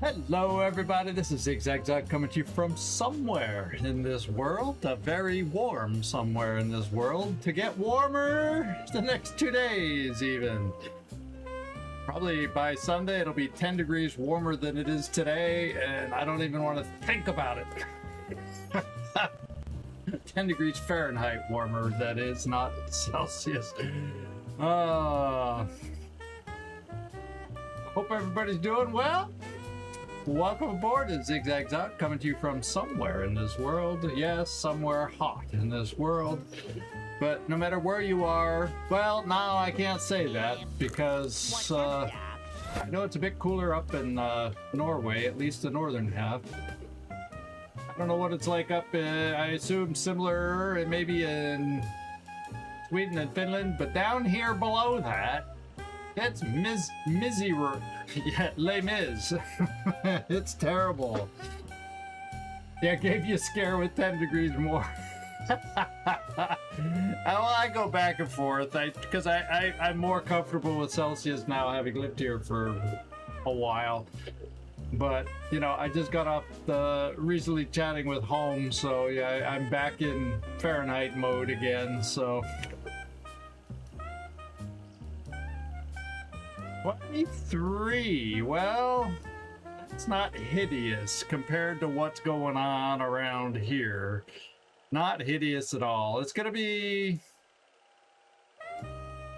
Hello everybody, this is ZigZagZog coming to you from somewhere in this world, a very warm somewhere in this world, to get warmer the next 2 days even. Probably by Sunday it'll be 10 degrees warmer than it is today, and I don't even want to think about it. 10 degrees Fahrenheit warmer, that is, not Celsius. Hope everybody's doing well. Welcome aboard to ZigZagZog, coming to you from somewhere in this world. Yes, somewhere hot in this world. But no matter where you are, well, now I can't say that because I know it's a bit cooler up in Norway, at least the northern half. I don't know what it's like up, I assume similar, maybe in Sweden and Finland, but down here below that, it's misery. Yeah, Les Mis. It's terrible. Yeah, gave you a scare with 10 degrees more. Well, I go back and forth because I'm more comfortable with Celsius now, having lived here for a while. But, you know, I just got off recently chatting with home, so yeah, I'm back in Fahrenheit mode again, so. 23, well, it's not hideous compared to what's going on around here. Not hideous at all. It's gonna be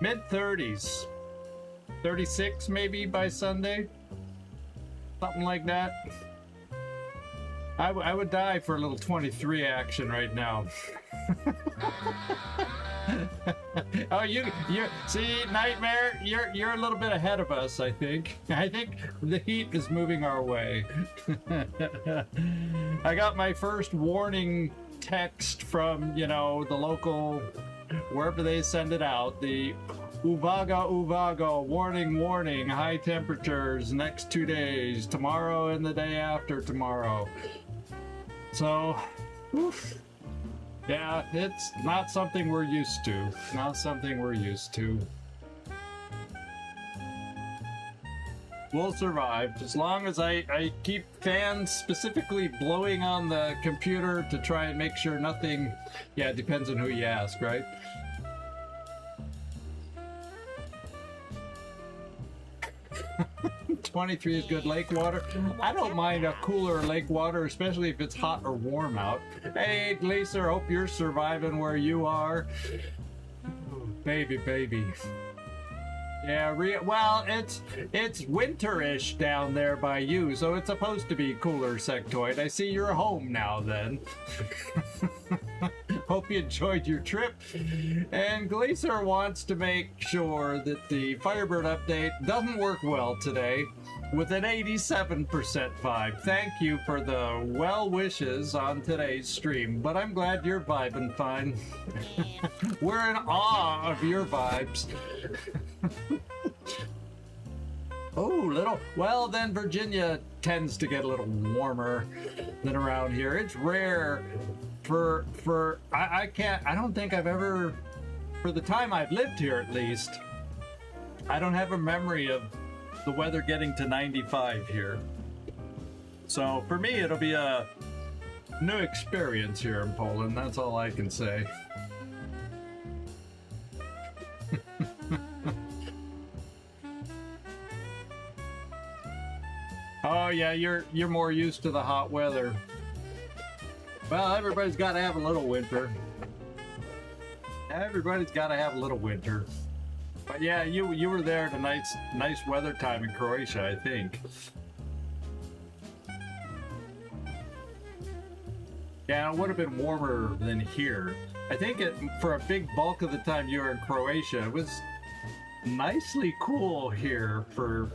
mid-30s, 36 maybe by Sunday, something like that. I would die for a little 23 action right now. Oh, you see, Nightmare, you're a little bit ahead of us, I think. I think the heat is moving our way. I got my first warning text from, you know, the local, wherever they send it out, the Uvaga, warning, warning, high temperatures next 2 days, tomorrow and the day after tomorrow. So, oof. Yeah, it's not something we're used to. Not something we're used to. We'll survive as long as I keep fans specifically blowing on the computer to try and make sure nothing. Yeah, it depends on who you ask, right? $23 is good lake water. I don't mind a cooler lake water, especially if it's hot or warm out. Hey, Glacier, hope you're surviving where you are. Baby. Yeah, well, it's winterish down there by you, so it's supposed to be cooler, Sectoid. I see you're home now, then. Hope you enjoyed your trip. And Glacier wants to make sure that the Firebird update doesn't work well today with an 87% vibe. Thank you for the well wishes on today's stream, but I'm glad you're vibing fine. We're in awe of your vibes. Oh, well then Virginia tends to get a little warmer than around here. It's rare I don't think I've ever, for the time I've lived here at least, I don't have a memory of the weather getting to 95 here. So for me, it'll be a new experience here in Poland. That's all I can say. Oh yeah, you're more used to the hot weather. Well, everybody's got to have a little winter. Everybody's got to have a little winter. But yeah, you were there at a nice weather time in Croatia, I think. Yeah, it would have been warmer than here. I think for a big bulk of the time you were in Croatia, it was nicely cool here for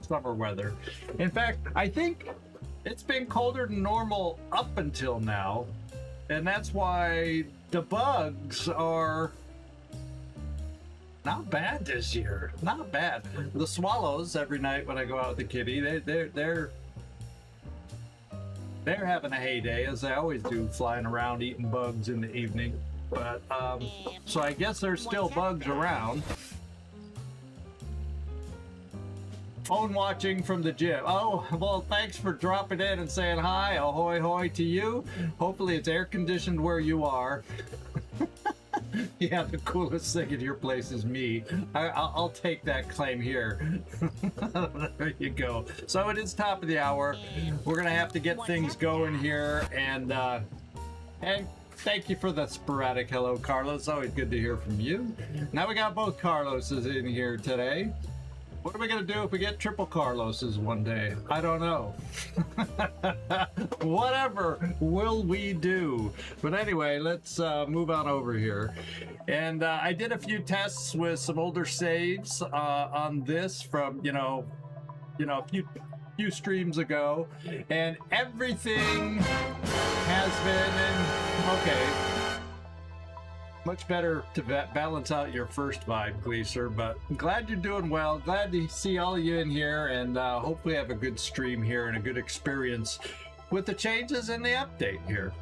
summer weather. In fact, I think it's been colder than normal up until now, and that's why the bugs are not bad this year. Not bad. The swallows every night when I go out with the kitty, they're having a heyday, as they always do, flying around eating bugs in the evening. But so I guess there's still bugs around. Own watching from the gym. Oh, well, thanks for dropping in and saying hi. Ahoy hoy to you. Hopefully it's air conditioned where you are. Yeah, the coolest thing in your place is me. I'll take that claim here. There you go. So it is top of the hour. We're gonna have to get things going here, and thank you for the sporadic hello, Carlos. Always good to hear from you. Now we got both Carloses in here today. What are we gonna do if we get triple Carloses one day? I don't know. Whatever will we do? But anyway, let's move on over here. And I did a few tests with some older saves on this from a few streams ago, and everything has been okay. Much better to balance out your first vibe, Gleaser, but I'm glad you're doing well. Glad to see all of you in here, and hopefully have a good stream here and a good experience with the changes in the update here.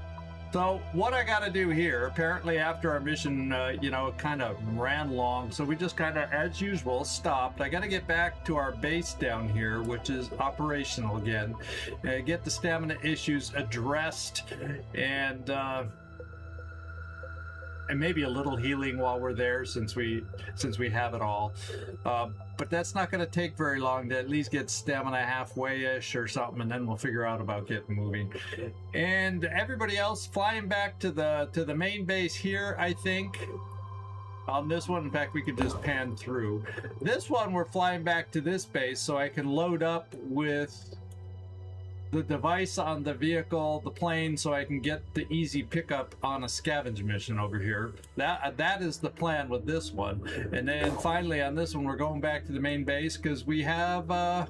So what I got to do here, apparently after our mission, kind of ran long, so we just kind of, as usual, stopped. I got to get back to our base down here, which is operational again, get the stamina issues addressed, and maybe a little healing while we're there, since we have it all. But that's not going to take very long to at least get stamina halfway-ish or something, and then we'll figure out about getting moving. And everybody else flying back to the main base here, I think. On this one, in fact, we could just pan through. This one, we're flying back to this base so I can load up with the device on the vehicle, the plane, so I can get the easy pickup on a scavenge mission over here. That is the plan with this one. And then finally on this one, we're going back to the main base because we have a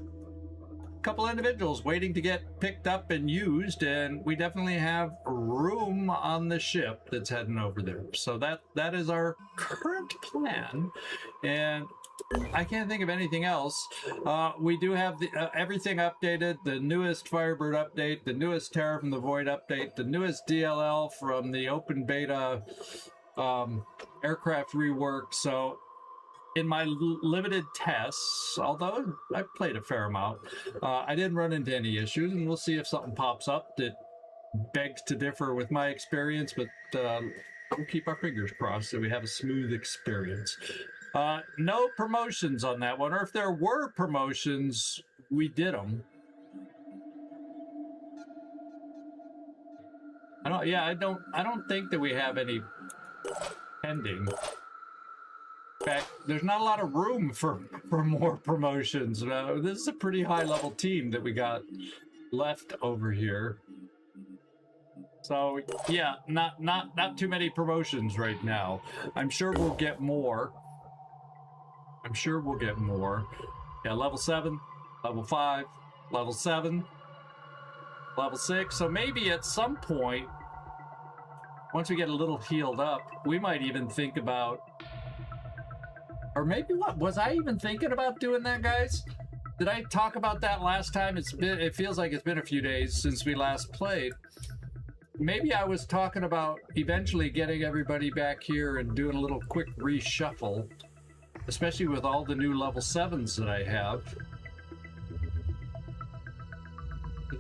couple individuals waiting to get picked up and used, and we definitely have room on the ship that's heading over there. So that is our current plan, and I can't think of anything else. We do have the everything updated, the newest Firebird update, the newest Terror from the Void update, the newest DLL from the open beta aircraft rework. So in my limited tests, although I played a fair amount, I didn't run into any issues, and we'll see if something pops up that begs to differ with my experience, but we'll keep our fingers crossed that we have a smooth experience. No promotions on that one, or if there were promotions, we did them. I don't think that we have any pending. In fact, there's not a lot of room for more promotions. This is a pretty high level team that we got left over here. So yeah, not too many promotions right now. I'm sure we'll get more. Yeah, level 7, level 5, level 7, level 6. So maybe at some point, once we get a little healed up, we might even think about, or maybe was I even thinking about doing that, guys? Did I talk about that last time? It feels like it's been a few days since we last played. Maybe I was talking about eventually getting everybody back here and doing a little quick reshuffle, especially with all the new level 7s that I have.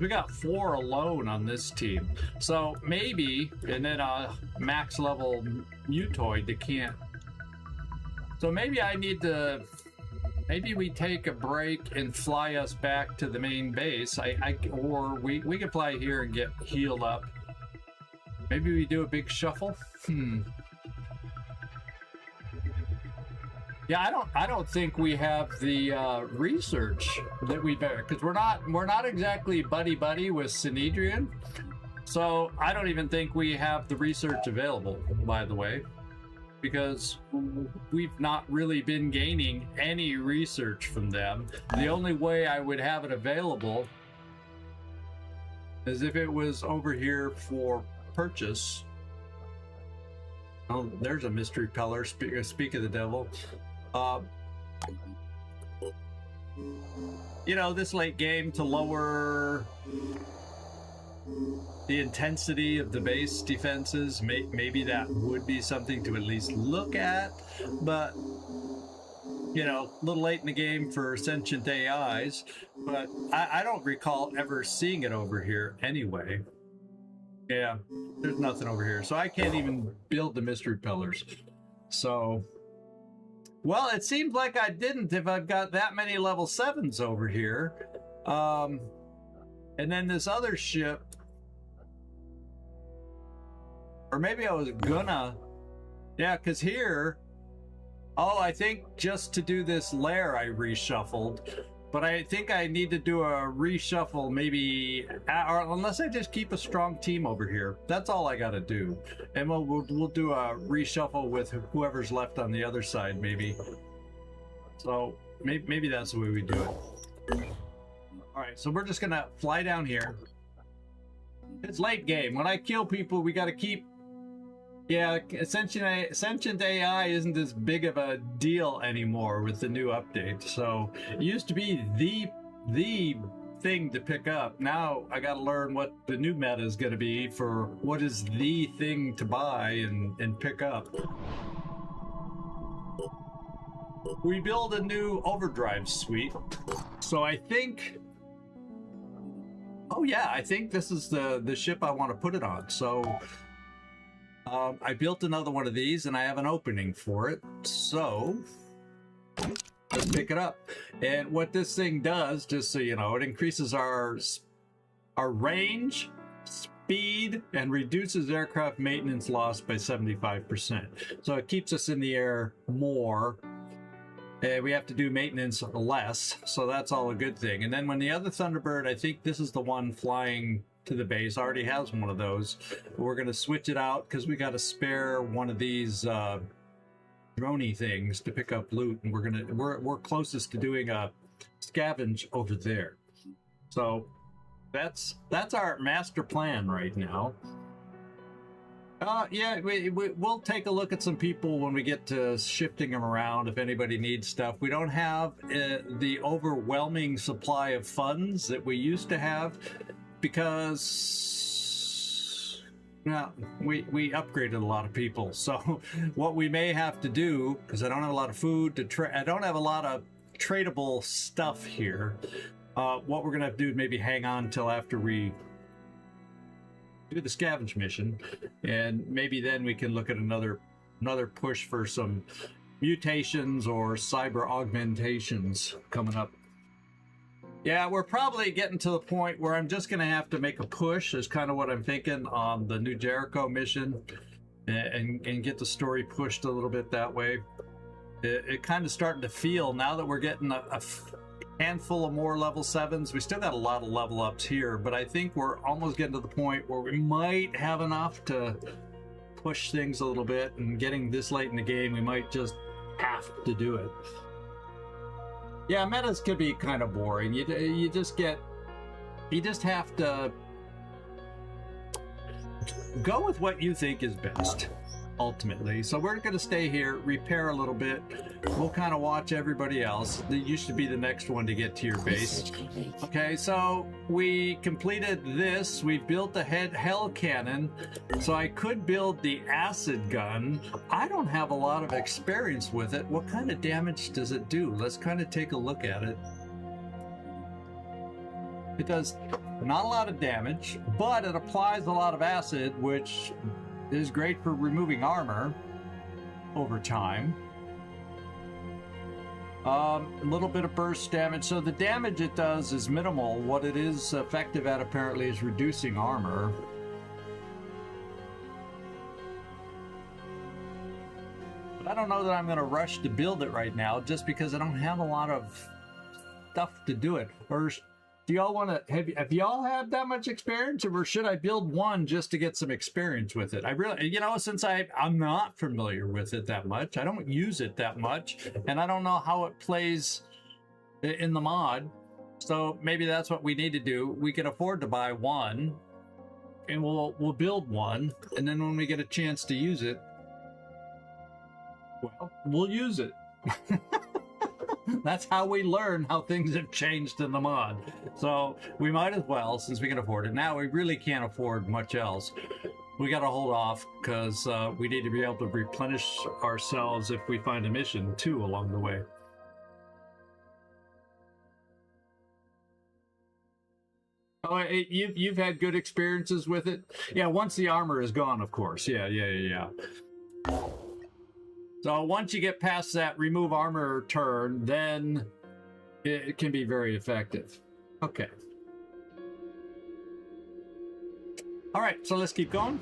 We got 4 alone on this team. So maybe, and then a max level mutoid that can't. So maybe I need to, maybe we take a break and fly us back to the main base. Or we can fly here and get healed up. Maybe we do a big shuffle. Yeah, I don't think we have the research that we better, because we're not exactly buddy with Synedrian, so I don't even think we have the research available, by the way, because we've not really been gaining any research from them. The only way I would have it available is if it was over here for purchase. Oh, there's a mystery peller. Speak of the devil. This late game, to lower the intensity of the base defenses, maybe that would be something to at least look at, but you know, a little late in the game for sentient AIs, but I don't recall ever seeing it over here anyway. Yeah, there's nothing over here. So I can't even build the mystery pillars. So, well, it seems like I didn't if I've got that many level 7s over here. And then this other ship, or maybe I was gonna, yeah, because here, oh, I think just to do this layer I reshuffled, but I think I need to do a reshuffle maybe, or unless I just keep a strong team over here. That's all I got to do. And we'll do a reshuffle with whoever's left on the other side, maybe. So maybe that's the way we do it. All right, so we're just going to fly down here. It's late game. When I kill people, we got to keep... Yeah, sentient AI isn't as big of a deal anymore with the new update. So it used to be the thing to pick up. Now I got to learn what the new meta is going to be for what is the thing to buy and pick up. We build a new overdrive suite. So I think... Oh yeah, I think this is the ship I want to put it on. So... I built another one of these and I have an opening for it, so let's pick it up. And what this thing does, just so you know, it increases our range, speed, and reduces aircraft maintenance loss by 75%. So it keeps us in the air more. We have to do maintenance less, so that's all a good thing. And then when the other Thunderbird, I think this is the one flying to the base, already has one of those. We're going to switch it out because we got to spare one of these droney things to pick up loot, and we're closest to doing a scavenge over there. So that's our master plan right now. Yeah, we'll take a look at some people when we get to shifting them around if anybody needs stuff. We don't have the overwhelming supply of funds that we used to have because we upgraded a lot of people. So what we may have to do, because I don't have a lot of food to trade, I don't have a lot of tradable stuff here. What we're gonna have to do is maybe hang on till after we do the scavenge mission, and maybe then we can look at another push for some mutations or cyber augmentations coming up. Yeah, we're probably getting to the point where I'm just going to have to make a push, is kind of what I'm thinking, on the New Jericho mission, and get the story pushed a little bit that way. It kind of starting to feel, now that we're getting a handful of more level 7s, we still got a lot of level ups here, but I think we're almost getting to the point where we might have enough to push things a little bit, and getting this late in the game, we might just have to do it. Yeah, metas could be kind of boring. You just have to go with what you think is best, ultimately. So we're going to stay here, repair a little bit. We'll kind of watch everybody else. You should be the next one to get to your base. Okay, so we completed this. We built the hell cannon. So I could build the acid gun. I don't have a lot of experience with it. What kind of damage does it do? Let's kind of take a look at it. It does not a lot of damage, but it applies a lot of acid, which is great for removing armor over time. A little bit of burst damage. So the damage it does is minimal. What it is effective at apparently is reducing armor. But I don't know that I'm going to rush to build it right now, just because I don't have a lot of stuff to do it. Or do y'all want to, have y'all had that much experience, or should I build one just to get some experience with it? I really, you know, since I'm not familiar with it that much, I don't use it that much, and I don't know how it plays in the mod. So maybe that's what we need to do. We can afford to buy one, and we'll build one, and then when we get a chance to use it, well, we'll use it. That's how we learn how things have changed in the mod. So we might as well, since we can afford it. Now we really can't afford much else. We got to hold off because we need to be able to replenish ourselves if we find a mission too along the way. Oh, you've had good experiences with it? Yeah, once the armor is gone, of course. Yeah. So once you get past that remove armor turn, then it can be very effective. Okay. All right, so let's keep going.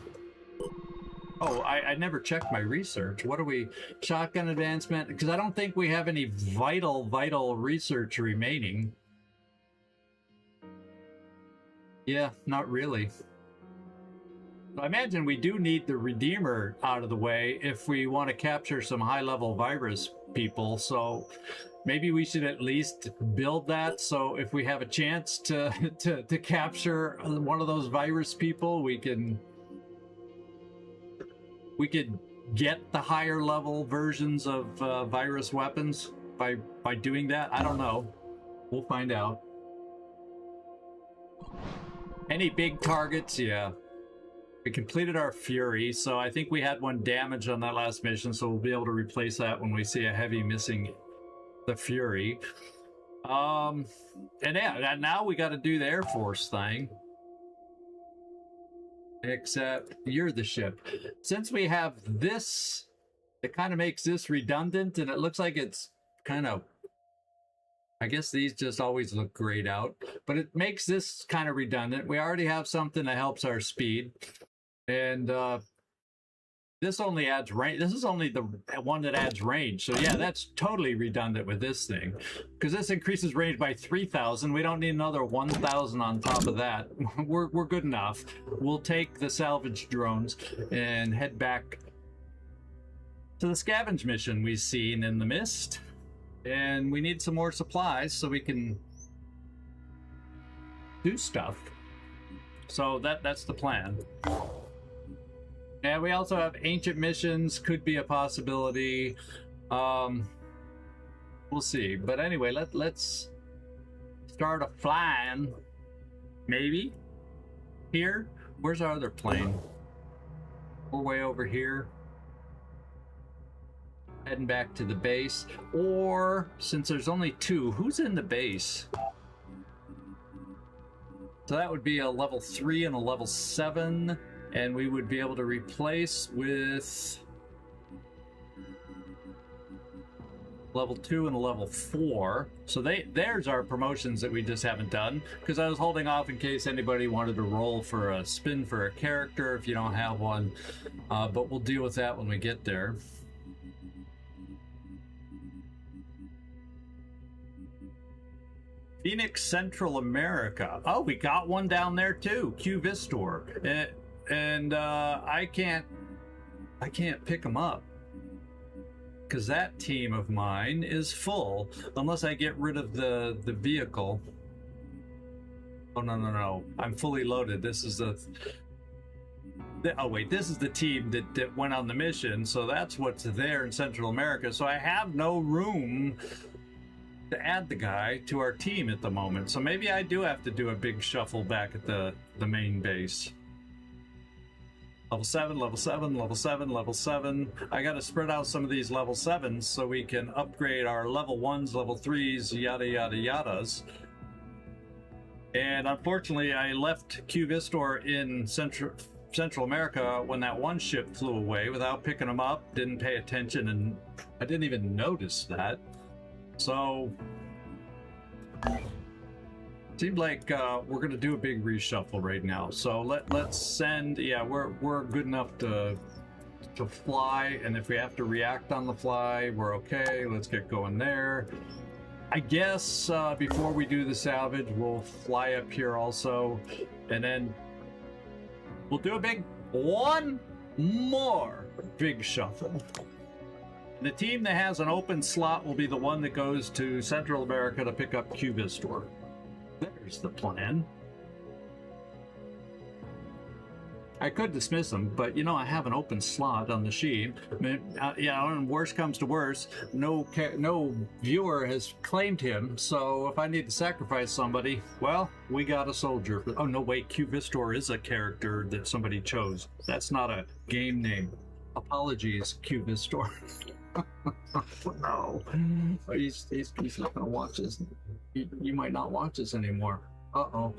Oh, I never checked my research. What are we? Shotgun advancement? Because I don't think we have any vital research remaining. Yeah, not really. I imagine we do need the Redeemer out of the way if we want to capture some high-level virus people, so maybe we should at least build that, so if we have a chance to capture one of those virus people, we could get the higher level versions of virus weapons by doing that. I don't know. We'll find out. Any big targets? Yeah. We completed our Fury, so I think we had one damage on that last mission, so we'll be able to replace that when we see a heavy missing the Fury. And yeah, now we got to do the Air Force thing. Except you're the ship. Since we have this, it kind of makes this redundant, and it looks like it's kind of... I guess these just always look grayed out, but it makes this kind of redundant. We already have something that helps our speed, and this only adds range. This is only the one that adds range, so yeah, that's totally redundant with this thing, because this increases range by 3,000. We don't need another 1,000 on top of that. We're good enough. We'll take the salvage drones and head back to the scavenge mission we've seen in the mist. And we need some more supplies so we can do stuff. So that's the plan. And we also have ancient missions, could be a possibility. We'll see. But anyway, let's start a flying. Maybe here. Where's our other plane? We're way over here. Heading back to the base, or since there's only two, who's in the base? So that would be a level 3 and a level 7, and we would be able to replace with level 2 and a level 4. So there's our promotions that we just haven't done, because I was holding off in case anybody wanted to roll for a spin for a character if you don't have one, but we'll deal with that when we get there. Phoenix, Central America. Oh, we got one down there too, Q Vistor, and I can't pick them up because that team of mine is full unless I get rid of the vehicle. Oh no! I'm fully loaded. This is oh wait, this is the team that went on the mission, so that's what's there in Central America. So I have no room to add the guy to our team at the moment, so maybe I do have to do a big shuffle back at the main base. Level 7, level 7, level 7, level 7. I gotta spread out some of these level 7s so we can upgrade our level 1s, level 3s, yada yadas. And unfortunately I left Q Vistor in Central America when that one ship flew away without picking them up, didn't pay attention, and I didn't even notice that. So, seemed like we're gonna do a big reshuffle right now. So let's send. Yeah, we're good enough to fly, and if we have to react on the fly, we're okay. Let's get going there. I guess before we do the salvage, we'll fly up here also, and then we'll do one more big shuffle. The team that has an open slot will be the one that goes to Central America to pick up Q Vistor. There's the plan. I could dismiss him, but you know I have an open slot on the sheet. I mean, yeah, and worst comes to worst, no viewer has claimed him. So if I need to sacrifice somebody, well, we got a soldier. Oh no, wait, Q Vistor is a character that somebody chose. That's not a game name. Apologies, Q Vistor. No, he's not gonna watch this. You might not watch this anymore. Uh-oh.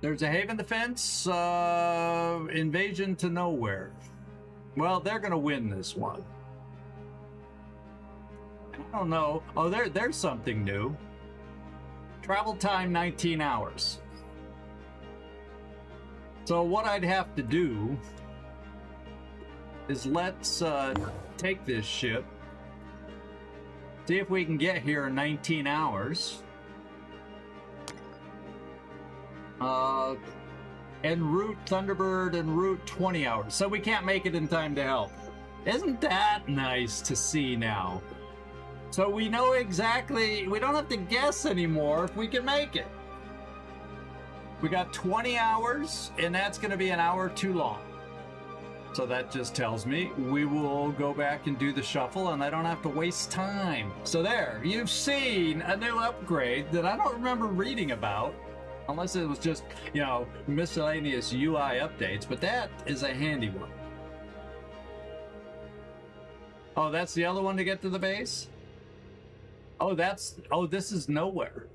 There's a Haven Defense, Invasion to Nowhere. Well, they're gonna win this one. I don't know. Oh, there's something new. Travel time 19 hours. So what I'd have to do is let's take this ship, see if we can get here in 19 hours. En route Thunderbird, en route 20 hours. So we can't make it in time to help. Isn't that nice to see now? So we know exactly, we don't have to guess anymore if we can make it. We got 20 hours, and that's going to be an hour too long. So that just tells me we will go back and do the shuffle, and I don't have to waste time. So there, you've seen a new upgrade that I don't remember reading about, unless it was just, you know, miscellaneous UI updates, but that is a handy one. Oh, that's the other one to get to the base? Oh, this is nowhere.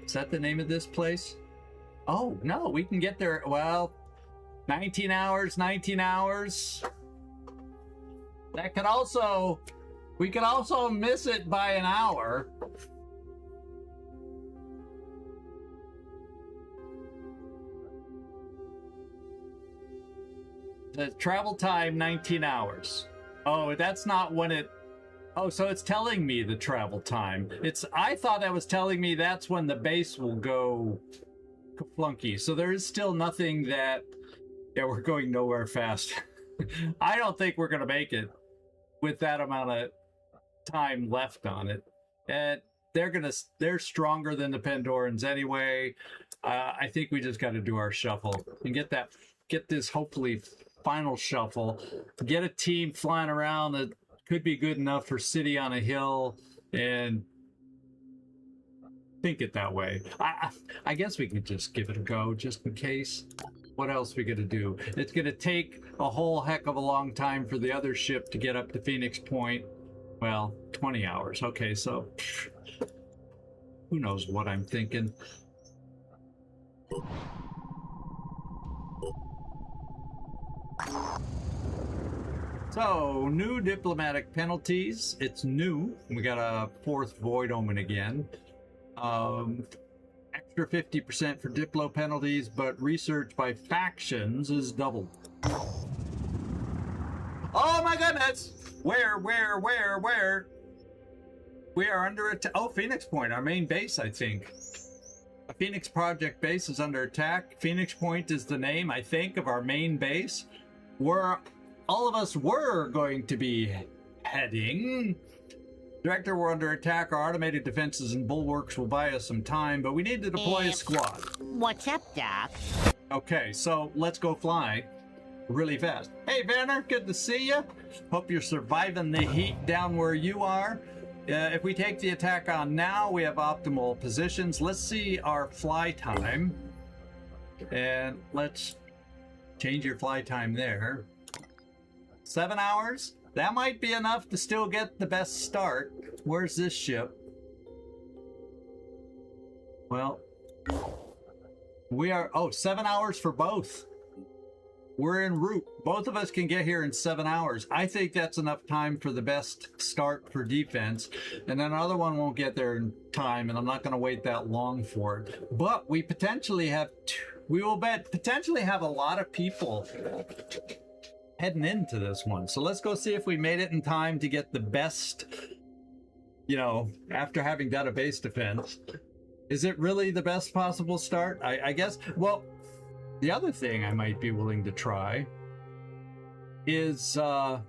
Is that the name of this place? Oh, no, we can get there, well, 19 hours, 19 hours. That could also, we could also miss it by an hour. The travel time, 19 hours. Oh, that's not when it... Oh, so it's telling me the travel time. I thought that was telling me that's when the base will go flunky. So there is still nothing that... Yeah, we're going nowhere fast. I don't think we're going to make it with that amount of time left on it. And they're stronger than the Pandorans anyway. I think we just got to do our shuffle and get this hopefully final shuffle. Get a team flying around that could be good enough for City on a Hill, and think it that way. I guess we could just give it a go just in case. What else we gonna do? It's gonna take a whole heck of a long time for the other ship to get up to Phoenix Point. Well, 20 hours. Okay, so who knows what I'm thinking. So, new diplomatic penalties. It's new. We got a 4th Void Omen again. Extra 50% for Diplo penalties, but research by factions is doubled. Oh my goodness! Where? We are under attack. Oh, Phoenix Point, our main base, I think. A Phoenix Project base is under attack. Phoenix Point is the name, I think, of our main base. All of us were going to be heading. Director, we're under attack. Our automated defenses and bulwarks will buy us some time, but we need to deploy a squad. What's up, Doc? Okay, so let's go fly really fast. Hey, Vanner, good to see you. Hope you're surviving the heat down where you are. If we take the attack on now, we have optimal positions. Let's see our fly time. And let's change your fly time there. 7 hours? That might be enough to still get the best start. Where's this ship? Well, we are... Oh, 7 hours for both. We're en route. Both of us can get here in 7 hours. I think that's enough time for the best start for defense. And then another one won't get there in time, and I'm not going to wait that long for it. But we potentially have... We will potentially have a lot of people heading into this one. So let's go see if we made it in time to get the best, you know, after having done a base defense. Is it really the best possible start? I guess, well, the other thing I might be willing to try is, if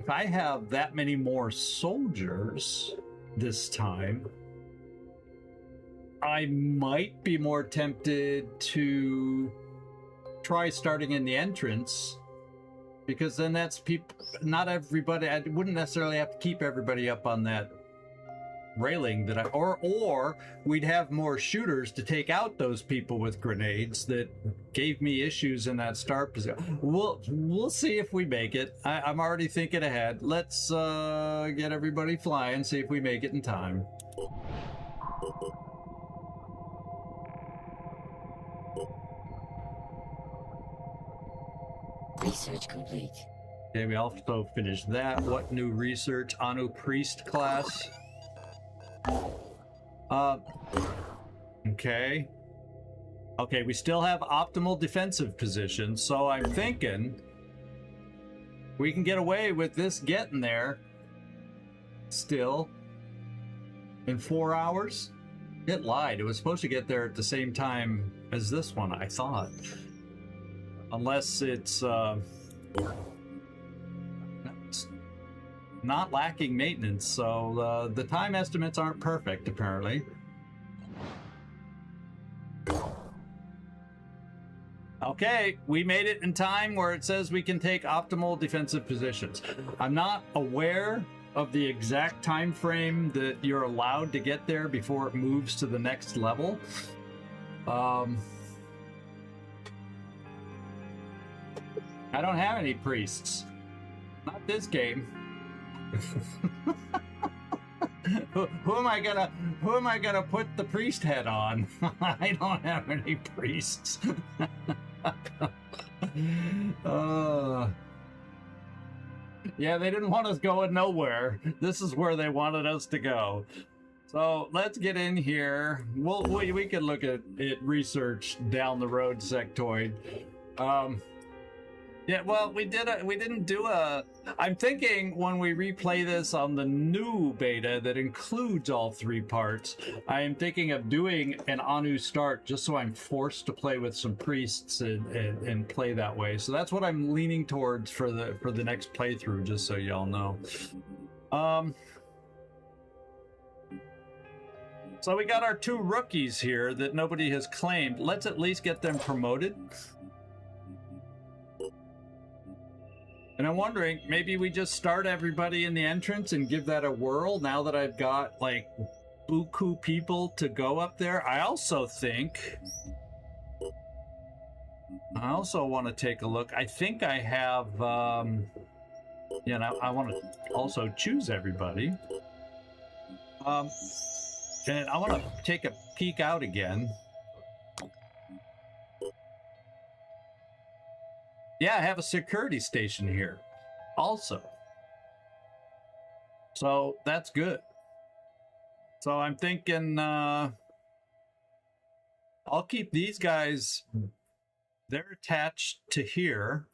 I have that many more soldiers this time, I might be more tempted to try starting in the entrance, because then that's not everybody. I wouldn't necessarily have to keep everybody up on that railing that or we'd have more shooters to take out those people with grenades that gave me issues in that start position. We'll see if we make it. I'm already thinking ahead. Let's get everybody flying, see if we make it in time. Research complete. Okay, we also finished that. What new research? Anu Priest class. Okay. Okay, we still have optimal defensive position, so I'm thinking we can get away with this getting there still in 4 hours. It lied. It was supposed to get there at the same time as this one, I thought. Unless it's not lacking maintenance, so the time estimates aren't perfect, apparently. Okay, we made it in time where it says we can take optimal defensive positions. I'm not aware of the exact time frame that you're allowed to get there before it moves to the next level. I don't have any priests. Not this game. Who am I gonna put the priest head on? I don't have any priests. Yeah, they didn't want us going nowhere. This is where they wanted us to go. So let's get in here. We can look at it, research down the road, sectoid. Yeah, well, we didn't do a... I'm thinking when we replay this on the new beta that includes all 3 parts, I am thinking of doing an Anu start just so I'm forced to play with some priests and play that way. So that's what I'm leaning towards for the next playthrough, just so y'all know. So we got our 2 rookies here that nobody has claimed. Let's at least get them promoted. And I'm wondering, maybe we just start everybody in the entrance and give that a whirl now that I've got, like, buku people to go up there. I also want to take a look. I think I have, you know, I want to also choose everybody. And I want to take a peek out again. Yeah, I have a security station here also. So that's good. So I'm thinking I'll keep these guys, they're attached to here,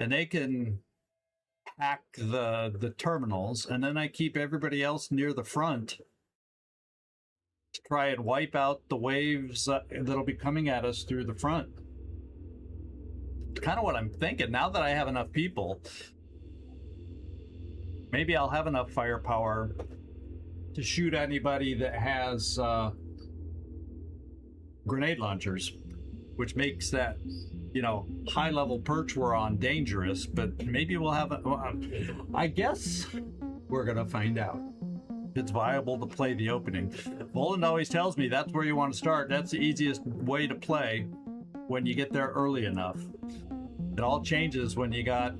and they can hack the terminals, and then I keep everybody else near the front to try and wipe out the waves that'll be coming at us through the front. Kind of what I'm thinking. Now that I have enough people, maybe I'll have enough firepower to shoot anybody that has grenade launchers, which makes that, you know, high level perch we're on dangerous. But maybe we'll have I guess we're gonna find out if it's viable to play the opening. Voland always tells me that's where you want to start. That's the easiest way to play, when you get there early enough. It all changes when you got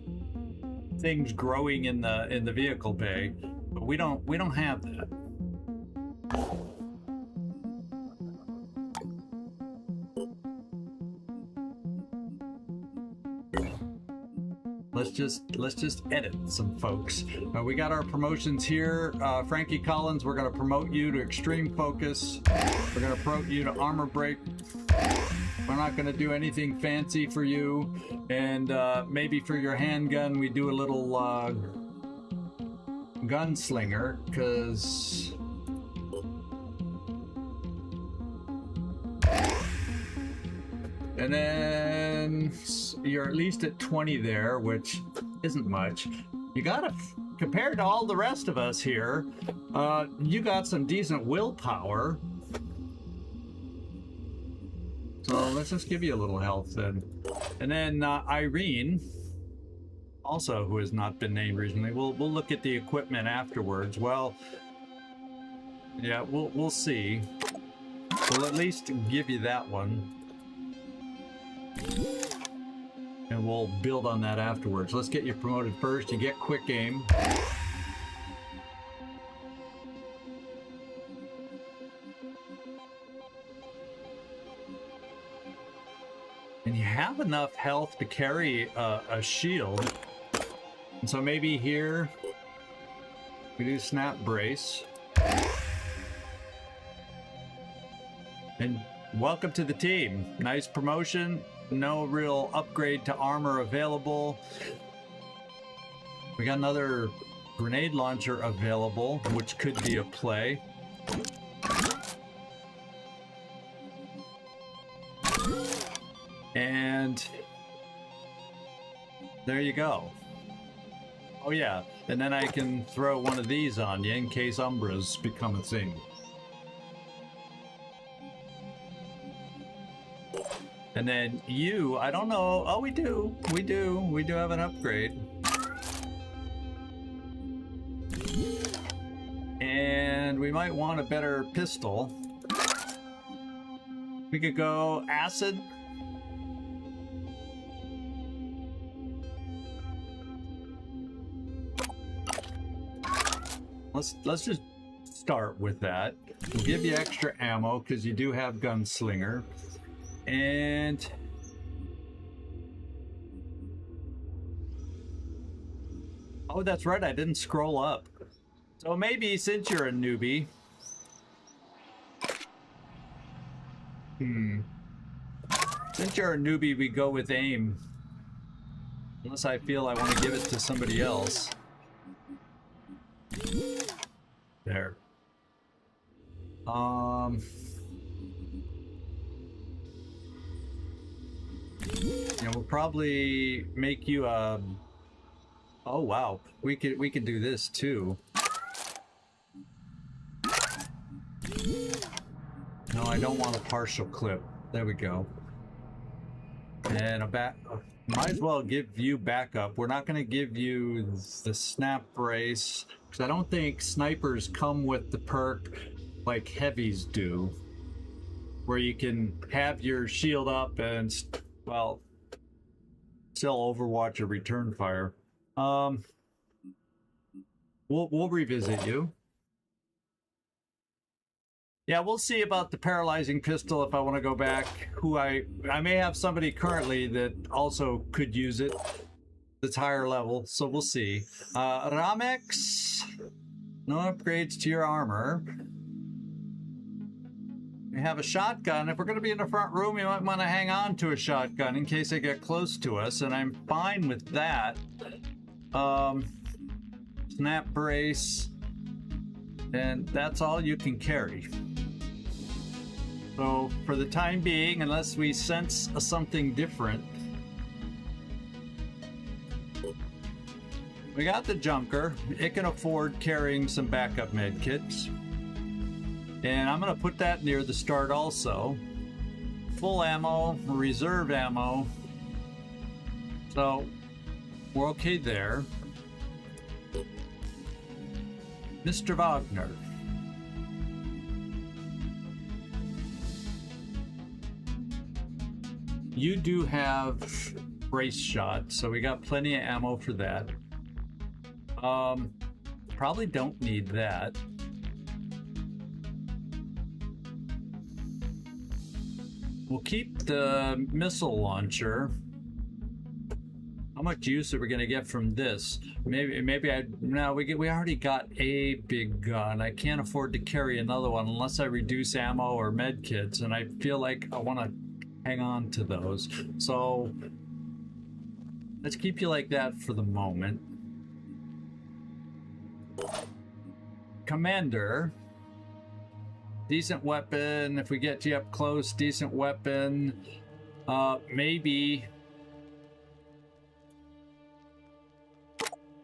things growing in the vehicle bay, but we don't have that. Let's just edit some folks. We got our promotions here. Frankie Collins, we're going to promote you to extreme focus. We're going to promote you to armor break. We're not going to do anything fancy for you. And maybe for your handgun, we do a little gunslinger, because... And then you're at least at 20 there, which isn't much. You gotta, compared to all the rest of us here, you got some decent willpower. So let's just give you a little health then. And then Irene, also who has not been named recently, we'll look at the equipment afterwards. Well, yeah, we'll see. We'll at least give you that one. And we'll build on that afterwards. Let's get you promoted first. You get quick aim. And you have enough health to carry a shield. And so maybe here we do snap brace. And welcome to the team. Nice promotion. No real upgrade to armor available. We got another grenade launcher available, which could be a play. And there you go. Oh yeah, and then I can throw one of these on you in case Umbras become a thing. And then you, I don't know. Oh, we do have an upgrade. And we might want a better pistol. We could go acid. Let's just start with that. We'll give you extra ammo because you do have gunslinger. And oh, that's right, I didn't scroll up. So maybe since you're a newbie, since you're a newbie, we go with aim. Unless I feel I want to give it to somebody else. There. Yeah, we'll probably make you a. Oh wow, we could do this too. No, I don't want a partial clip. There we go. And a back. Might as well give you backup. We're not going to give you the snap brace because I don't think snipers come with the perk like heavies do, where you can have your shield up and, well, still overwatch a return fire. We'll revisit you. Yeah, we'll see about the paralyzing pistol if I want to go back. I may have somebody currently that also could use it. That's higher level, so we'll see. Ramex, no upgrades to your armor. We have a shotgun. If we're going to be in the front room, we might want to hang on to a shotgun in case they get close to us, and I'm fine with that. Snap brace, and that's all you can carry. So for the time being, unless we sense something different, we got the Junker. It can afford carrying some backup med kits. And I'm going to put that near the start also. Full ammo, reserve ammo. So we're okay there. Mr. Wagner. You do have brace shot, so we got plenty of ammo for that. Probably don't need that. We'll keep the missile launcher. How much use are we gonna get from this? We already got a big gun. I can't afford to carry another one unless I reduce ammo or med kits, and I feel like I want to hang on to those. So let's keep you like that for the moment. Commander, decent weapon. If we get you up close, decent weapon. Maybe.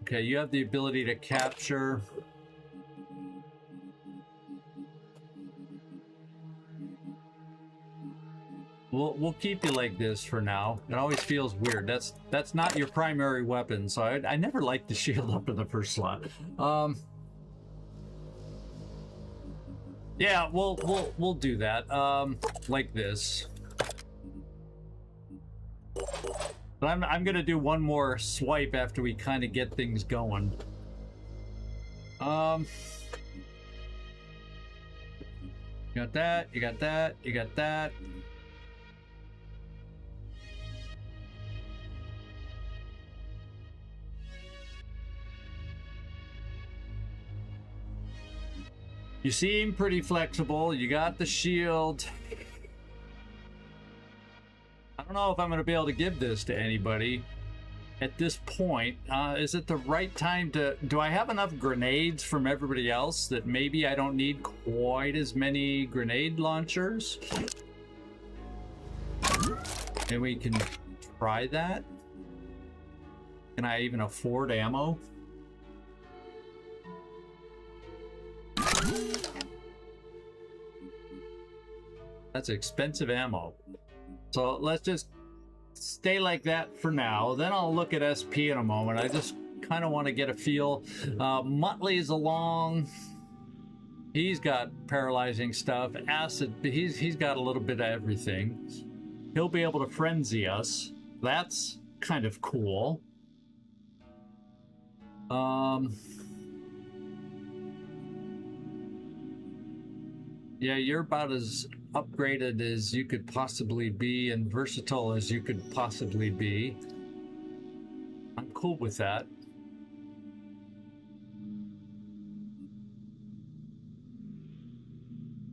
Okay, you have the ability to capture. We'll keep you like this for now. It always feels weird. That's not your primary weapon, so I never liked the shield up in the first slot. Yeah, we'll do that. Like this. But I'm gonna do one more swipe after we kind of get things going. You got that. You got that. You got that. You seem pretty flexible. You got the shield. I don't know if I'm going to be able to give this to anybody at this point. Is it the right time to... Do I have enough grenades from everybody else that maybe I don't need quite as many grenade launchers? And we can try that. Can I even afford ammo? That's expensive ammo. So let's just stay like that for now. Then I'll look at SP in a moment. I just kind of want to get a feel. Muttley's along. He's got paralyzing stuff. Acid, he's got a little bit of everything. He'll be able to frenzy us. That's kind of cool. Yeah, you're about as upgraded as you could possibly be and versatile as you could possibly be. I'm cool with that.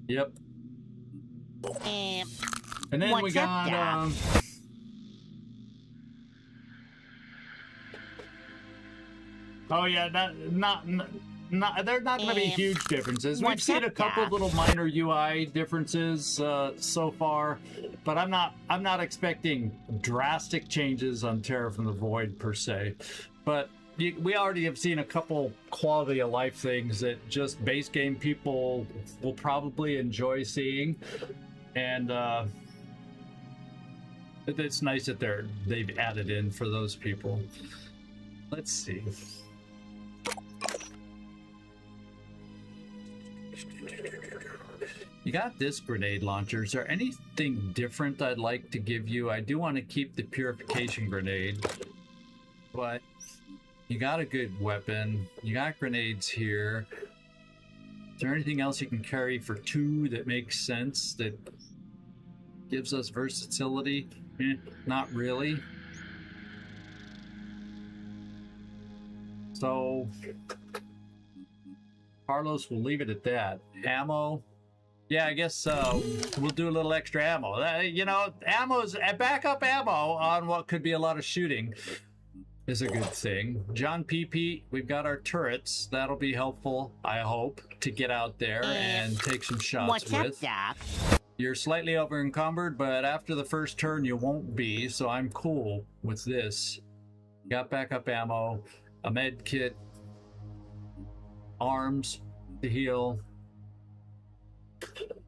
Yep. And then we got oh yeah, they're not going to be huge differences. We've seen a couple of little minor UI differences so far, but I'm not expecting drastic changes on Terra from the Void per se. But we already have seen a couple quality of life things that just base game people will probably enjoy seeing, and it's nice that they've added in for those people. Let's see. You got this grenade launcher. Is there anything different I'd like to give you? I do want to keep the purification grenade, but you got a good weapon. You got grenades here. Is there anything else you can carry for 2 that makes sense, that gives us versatility? Not really. So Carlos will leave it at that. Ammo. Yeah, I guess we'll do a little extra ammo. You know, backup ammo on what could be a lot of shooting is a good thing. John PP, we've got our turrets. That'll be helpful, I hope, to get out there and take some shots with. You're slightly over encumbered, but after the first turn you won't be, so I'm cool with this. Got backup ammo, a med kit, arms to heal.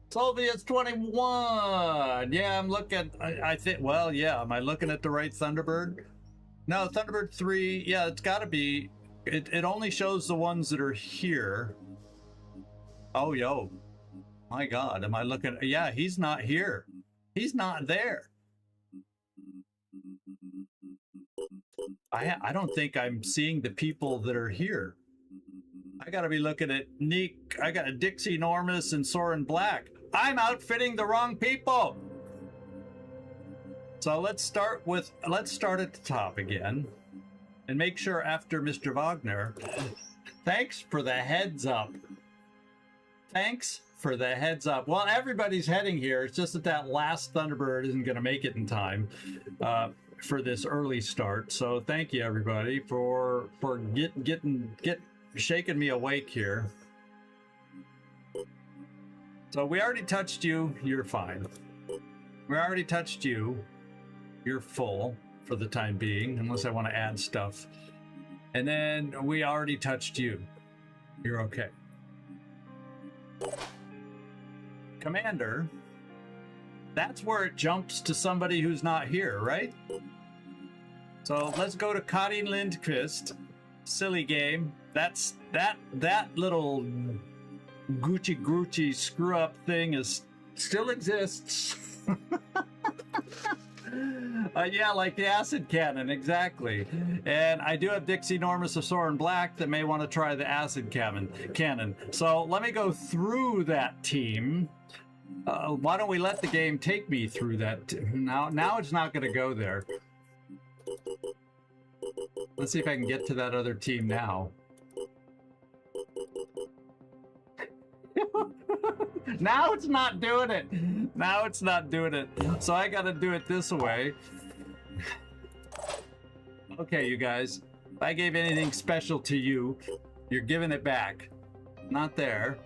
Soviet's 21. Yeah, I'm looking. I think. Well, yeah. Am I looking at the right Thunderbird? No, Thunderbird 3. Yeah, it's got to be. It only shows the ones that are here. Oh, yo. My God. Am I looking? Yeah, he's not here. He's not there. I don't think I'm seeing the people that are here. I gotta be looking at Neek. I got a Dixie Enormous and Soren Black. I'm outfitting the wrong people. So let's start at the top again and make sure after Mr. Wagner. Thanks for the heads up. Thanks for the heads up. Well, everybody's heading here. It's just that last Thunderbird isn't going to make it in time for this early start. So thank you everybody for shaking me awake here. So we already touched you. You're fine. We already touched you. You're full for the time being, unless I want to add stuff. And then we already touched you. You're okay. Commander, that's where it jumps to somebody who's not here, right? So let's go to Karin Lindqvist. Silly game. That's that little Gucci screw up thing still exists. Yeah, like the acid cannon, exactly. And I do have Dixie Enormous of Soren Black that may want to try the acid cannon. So let me go through that team. Why don't we let the game take me through that? Now it's not going to go there. Let's see if I can get to that other team now. Now it's not doing it. Now it's not doing it. So I gotta do it this way. Okay, you guys. If I gave anything special to you, you're giving it back. Not there.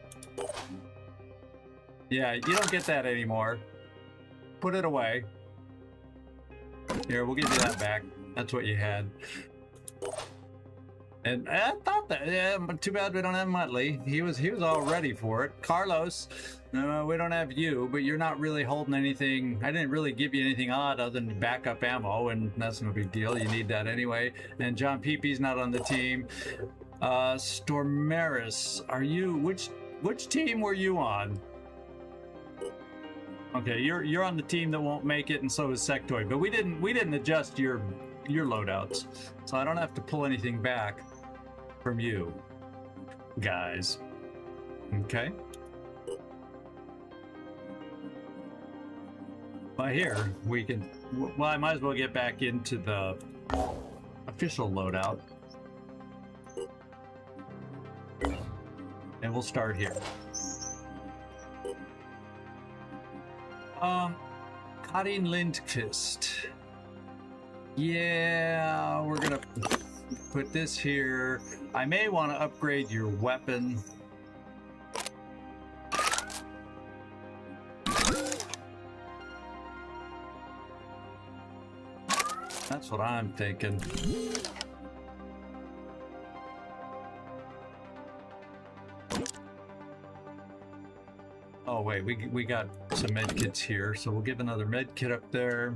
Yeah, you don't get that anymore. Put it away. Here, we'll give you that back. That's what you had. And I thought that, yeah, but too bad we don't have Muttley. He was all ready for it. Carlos, no, we don't have you, but you're not really holding anything. I didn't really give you anything odd other than backup ammo, and that's no big deal. You need that anyway. And John Peepee's not on the team. Stormaris, are you, which team were you on? Okay, you're on the team that won't make it, and so is Sectoid. But we didn't adjust your loadouts, so I don't have to pull anything back from you guys. Okay. Well, here we can. Well, I might as well get back into the official loadout, and we'll start here. Karin Lindqvist. Yeah, we're gonna put this here. I may want to upgrade your weapon. That's what I'm thinking. Oh wait, we got some med kits here, so we'll give another med kit up there.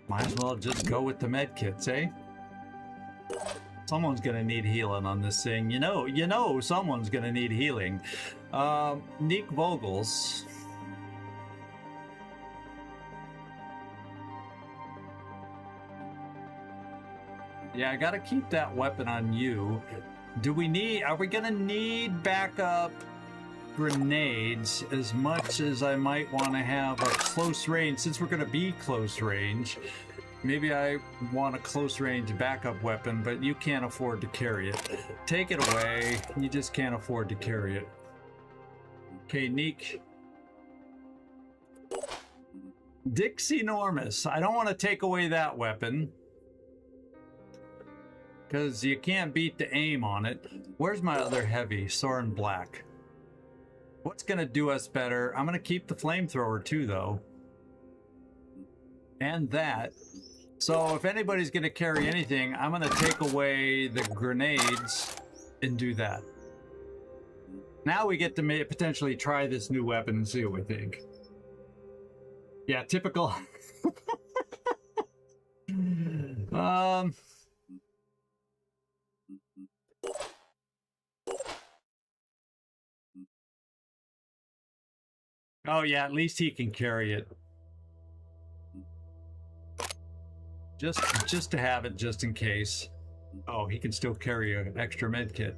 Might as well just go with the med kits, eh? Someone's gonna need healing on this thing. You know someone's gonna need healing. Nick Vogels. Yeah, I gotta keep that weapon on you. Are we gonna need backup grenades as much as I might want to have a close range? Since we're gonna be close range, maybe I want a close range backup weapon, but you can't afford to carry it. Take it away. You just can't afford to carry it. Okay, Neek. Dixie Enormous. I don't want to take away that weapon, because you can't beat the aim on it. Where's my other heavy? Soren Black. What's going to do us better? I'm going to keep the flamethrower too, though. And that. So if anybody's going to carry anything, I'm going to take away the grenades and do that. Now we get to potentially try this new weapon and see what we think. Yeah, typical. Oh yeah, at least he can carry it. Just to have it, just in case. Oh, he can still carry an extra med kit.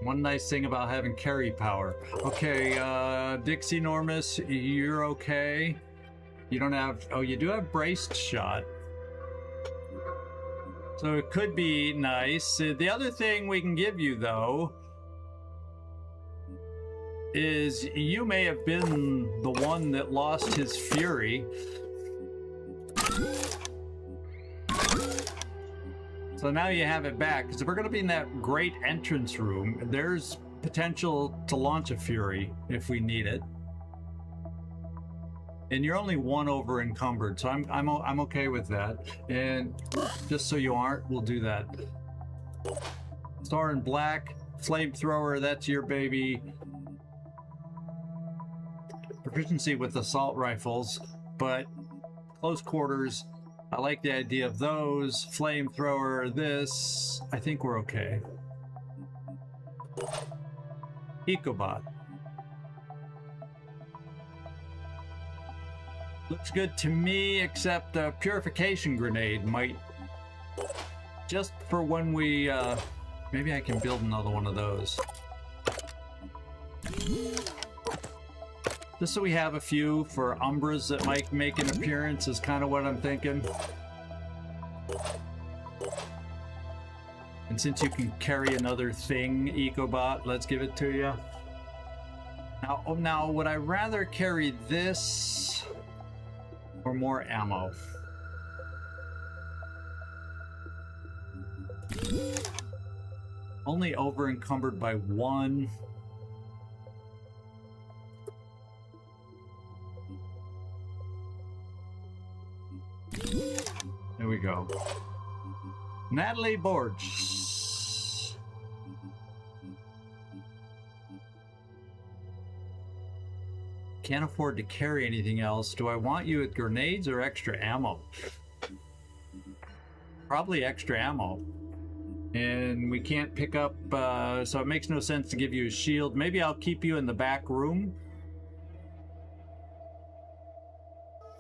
One nice thing about having carry power. Okay, Dixie Enormous, you're okay. You don't have, oh, you do have braced shot. So it could be nice. The other thing we can give you, though, is you may have been the one that lost his fury. So now you have it back, because if we're going to be in that great entrance room, there's potential to launch a fury if we need it. And you're only one over encumbered, so I'm okay with that. And just so you aren't, we'll do that. Star in Black, flamethrower, that's your baby. Proficiency with assault rifles, but close quarters, I like the idea of those. Flamethrower, this, I think we're okay. Ecobot. Looks good to me, except a purification grenade might, just for when we, maybe I can build another one of those. Just so we have a few for Umbras that might make an appearance is kind of what I'm thinking. And since you can carry another thing, EcoBot, let's give it to you. Now, would I rather carry this or more ammo? Only over encumbered by one. There we go. Natalie Borges. Can't afford to carry anything else. Do I want you with grenades or extra ammo? Probably extra ammo. And we can't pick up, so it makes no sense to give you a shield. Maybe I'll keep you in the back room.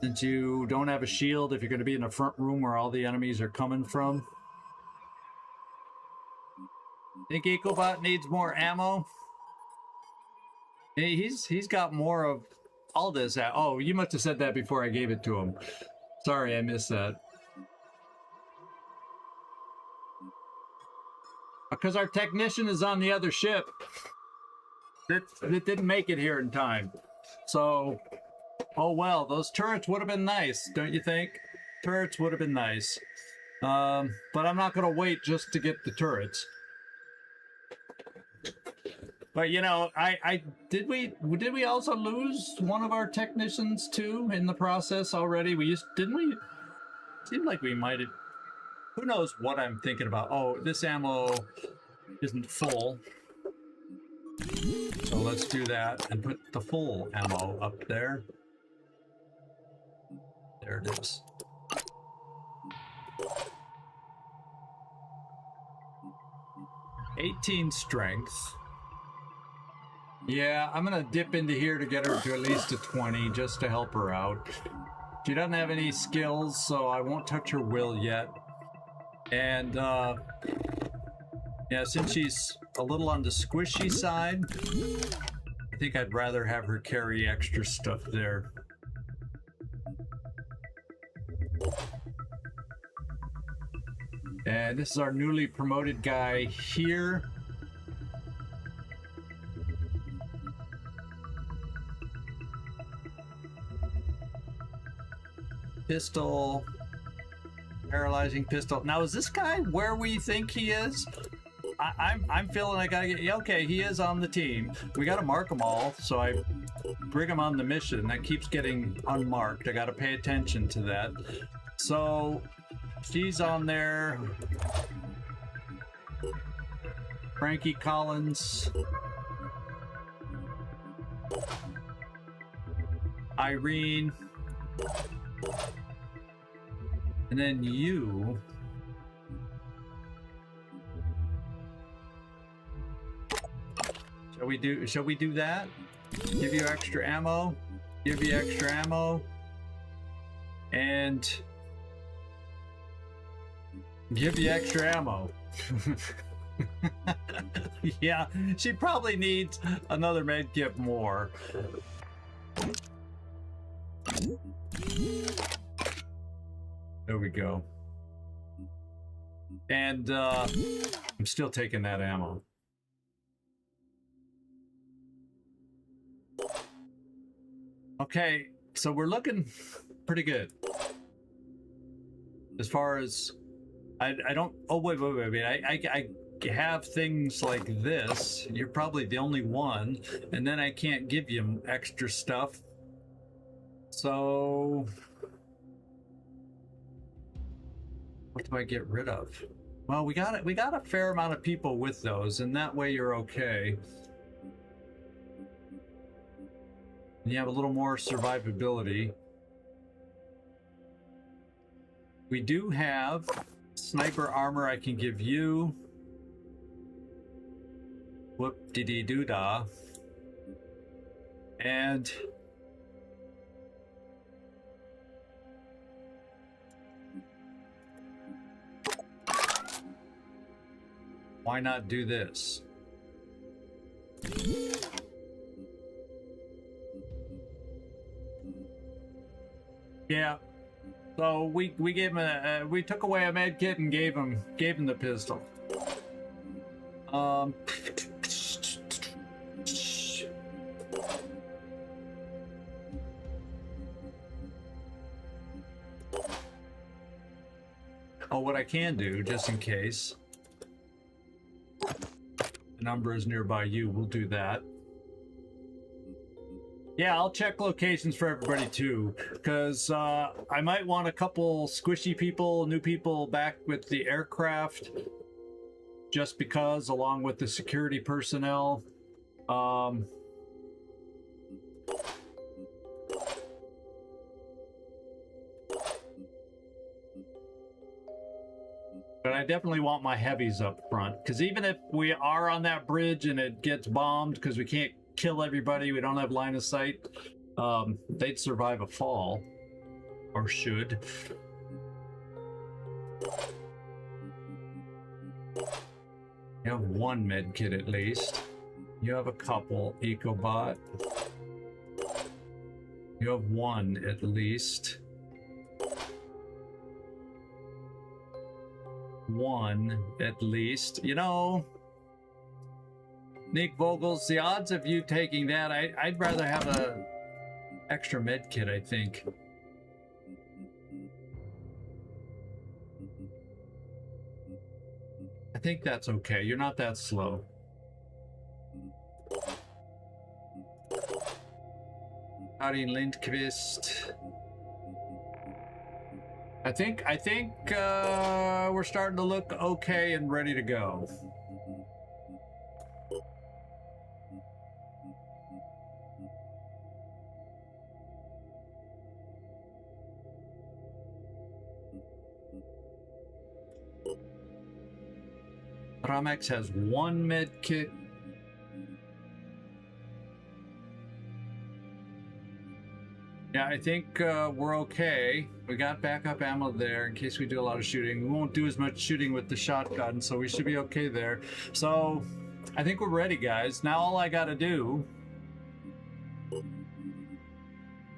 Since you don't have a shield, if you're going to be in the front room where all the enemies are coming from. Think EcoBot needs more ammo? Hey, he's got more of all this. Oh, you must have said that before I gave it to him. Sorry, I missed that. Because our technician is on the other ship. It didn't make it here in time. So, oh well, those turrets would have been nice, don't you think? Turrets would have been nice. But I'm not going to wait just to get the turrets. But you know, did we also lose one of our technicians too in the process already? Didn't we? Seemed like we might have. Who knows what I'm thinking about? Oh, this ammo isn't full. So let's do that and put the full ammo up there. There it is. $18 strength. Yeah, I'm gonna dip into here to get her to at least a 20 just to help her out. She doesn't have any skills, so I won't touch her will yet. And yeah, since she's a little on the squishy side, I think I'd rather have her carry extra stuff there. And this is our newly promoted guy here. Pistol. Paralyzing pistol. Now, is this guy where we think he is? I'm feeling like I get... Okay, he is on the team. We got to mark them all, so I bring him on the mission. That keeps getting unmarked. I got to pay attention to that. So, she's on there. Frankie Collins. Irene. And then you. Shall we do that? Give you extra ammo. Give you extra ammo. And give you extra ammo. Yeah, she probably needs another med kit more. There we go. And I'm still taking that ammo. Okay, so we're looking pretty good. As far as I don't. Oh wait. I have things like this. You're probably the only one, and then I can't give you extra stuff. So what do I get rid of? Well, we got a fair amount of people with those, and that way you're okay. And you have a little more survivability. We do have sniper armor I can give you. Whoop-de-dee-doo-dah. And why not do this? Yeah. So we gave him we took away a med kit and gave him the pistol. Um. Oh, what I can do, just in case the number is nearby you, we'll do that. Yeah, I'll check locations for everybody too, because I might want a couple squishy people, new people back with the aircraft, just because, along with the security personnel. But I definitely want my heavies up front, because even if we are on that bridge and it gets bombed because we can't kill everybody, we don't have line of sight, they'd survive a fall, or should. You have one med kit at least. You have a couple, Ecobot. You have one at least. One at least. You know, Nick Vogels, the odds of you taking that, I'd rather have a extra med kit, I think. I think that's okay. You're not that slow. Howdy, Lindqvist. I think we're starting to look okay and ready to go. Ramex has one med kit. Yeah, I think we're okay. We got backup ammo there in case we do a lot of shooting. We won't do as much shooting with the shotgun, so we should be okay there. So I think we're ready, guys. Now all I gotta do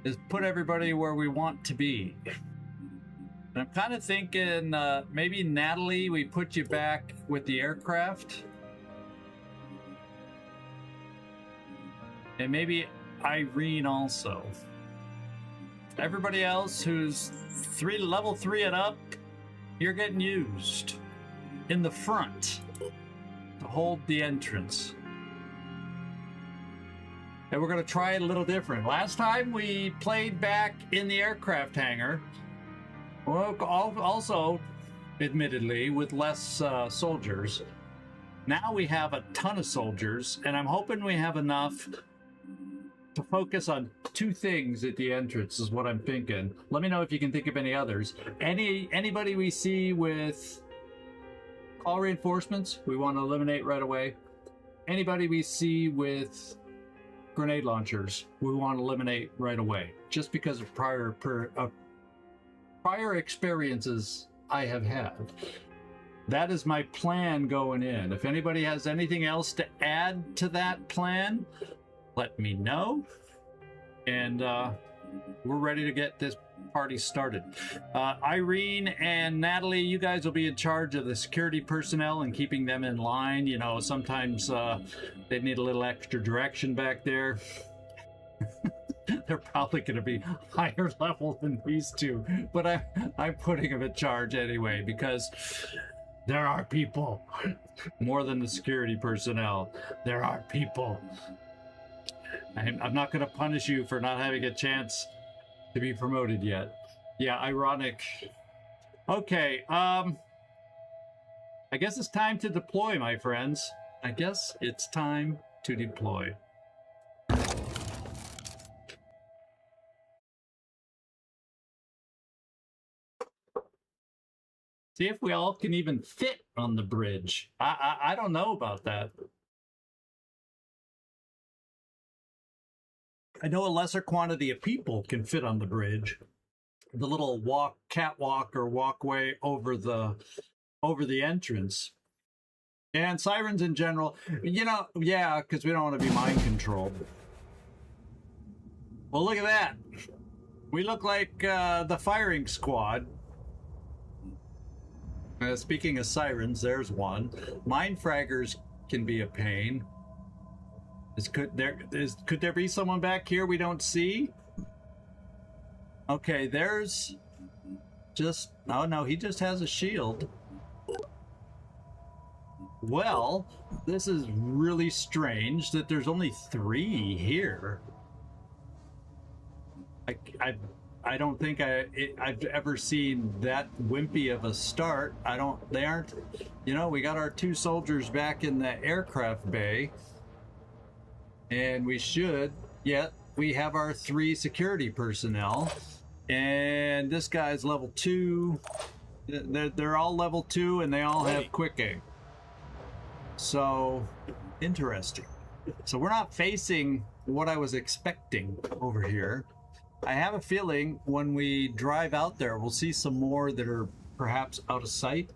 is put everybody where we want to be. And I'm kind of thinking maybe Natalie, we put you back with the aircraft. And maybe Irene also. Everybody else who's level 3 and up, you're getting used in the front to hold the entrance. And we're going to try it a little different. Last time we played back in the aircraft hangar, well, also, admittedly, with less soldiers. Now we have a ton of soldiers, and I'm hoping we have enough to focus on two things at the entrance is what I'm thinking. Let me know if you can think of any others. Anybody we see with call reinforcements, we want to eliminate right away. Anybody we see with grenade launchers, we want to eliminate right away, just because of prior experiences I have had. That is my plan going in. If anybody has anything else to add to that plan, let me know, and we're ready to get this party started. Irene and Natalie, you guys will be in charge of the security personnel and keeping them in line. You know, sometimes they need a little extra direction back there. They're probably going to be higher level than these two, but I'm putting them in charge anyway, because there are people. More than the security personnel, there are people. I'm not going to punish you for not having a chance to be promoted yet. Yeah, ironic. Okay, I guess it's time to deploy, my friends. I guess it's time to deploy. See if we all can even fit on the bridge. I don't know about that. I know a lesser quantity of people can fit on the bridge. The little catwalk or walkway over the entrance. And sirens in general, you know, yeah, because we don't want to be mind controlled. Well, look at that. We look like the firing squad. Speaking of sirens, there's one. Mind fraggers can be a pain. Could there be someone back here we don't see? Okay, there's just... Oh no, he just has a shield. Well, this is really strange that there's only 3 here. I don't think I've ever seen that wimpy of a start. They aren't, you know, we got our 2 soldiers back in the aircraft bay. And we have our 3 security personnel. And this guy's level 2. They're all level 2 and they all have quick aim. So, interesting. So we're not facing what I was expecting over here. I have a feeling when we drive out there, we'll see some more that are perhaps out of sight.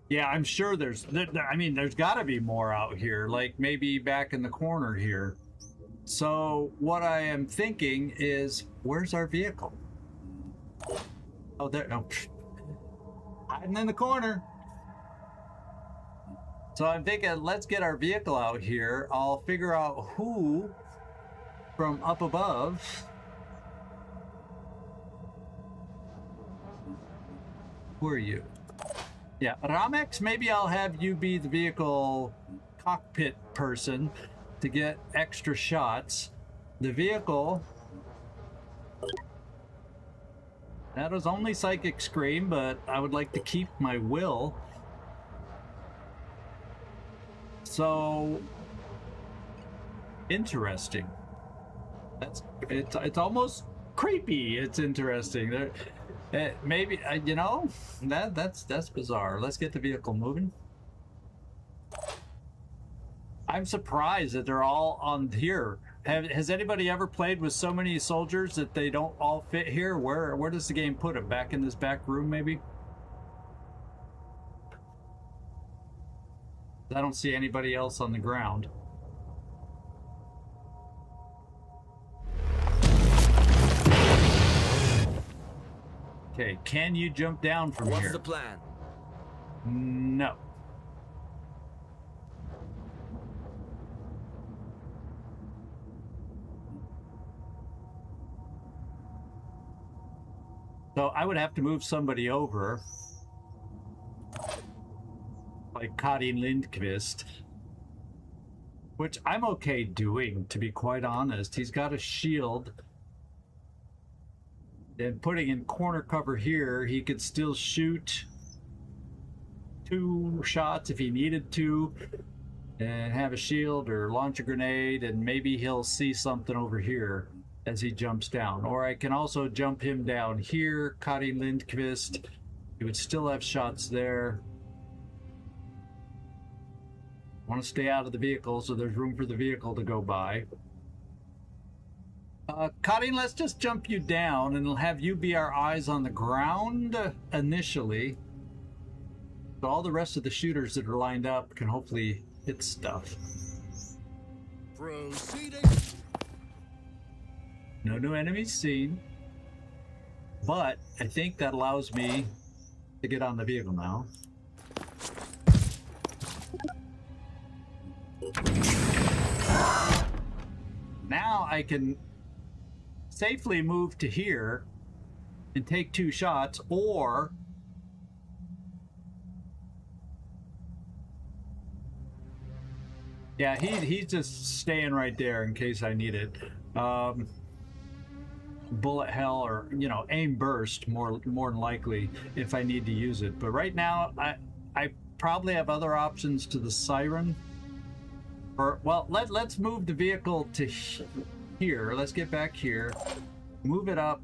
Yeah, I'm sure there's got to be more out here, like maybe back in the corner here. So what I am thinking is, where's our vehicle? Oh, there. No, hiding in the corner. So I'm thinking, let's get our vehicle out here. I'll figure out who from up above. Who are you? Yeah, Ramex, maybe I'll have you be the vehicle cockpit person to get extra shots. The vehicle... That was only Psychic Scream, but I would like to keep my will. So... Interesting. It's almost creepy. It's interesting. Maybe you know, that's bizarre. Let's get the vehicle moving. I'm surprised that they're all on here. Has anybody ever played with so many soldiers that they don't all fit here? Where does the game put them? Back in this back room, maybe? I don't see anybody else on the ground. Okay, can you jump down from here? What's the plan? No. So I would have to move somebody over. Like Karin Lindqvist. Which I'm okay doing, to be quite honest. He's got a shield. And putting in corner cover here, he could still shoot 2 shots if he needed to, and have a shield or launch a grenade, and maybe he'll see something over here as he jumps down. Or I can also jump him down here, Karin Lindqvist. He would still have shots there. I want to stay out of the vehicle so there's room for the vehicle to go by. Karin, let's just jump you down and have you be our eyes on the ground initially. So all the rest of the shooters that are lined up can hopefully hit stuff. Proceeding. No new enemies seen. But I think that allows me to get on the vehicle now. Now I can safely move to here and take 2 shots, or yeah, he's just staying right there in case I need it. Bullet hell, or you know, aim burst more than likely if I need to use it. But right now I probably have other options to the siren. Or well, let's move the vehicle to here. Let's get back here, move it up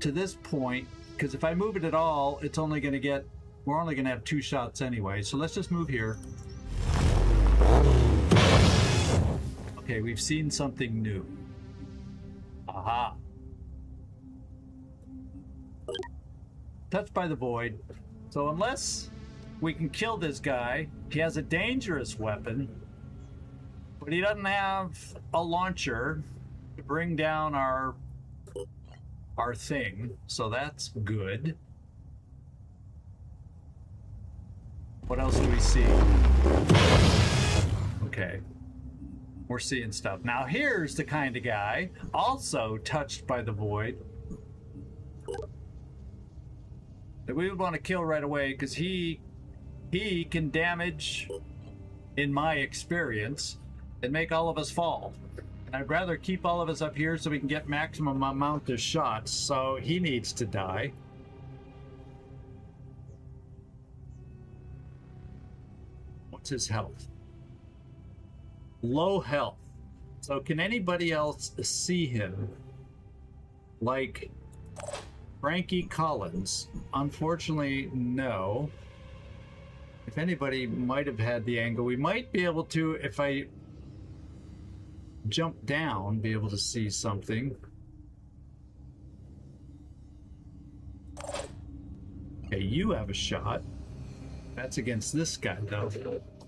to this point, because if I move it at all, it's only going to get, we're only going to have 2 shots anyway. So let's just move here. Okay, we've seen something new. Aha. Touched by the void. So unless we can kill this guy, he has a dangerous weapon, but he doesn't have a launcher to bring down our thing, so that's good. What else do we see? Okay. We're seeing stuff. Now here's the kind of guy also touched by the void that we would want to kill right away, because he can damage, in my experience, and make all of us fall. And I'd rather keep all of us up here so we can get maximum amount of shots, so he needs to die. What's his health? Low health. So can anybody else see him? Like Frankie Collins? Unfortunately, no. If anybody might have had the angle, we might be able to, if I jump down, be able to see something. Okay, you have a shot. That's against this guy, though.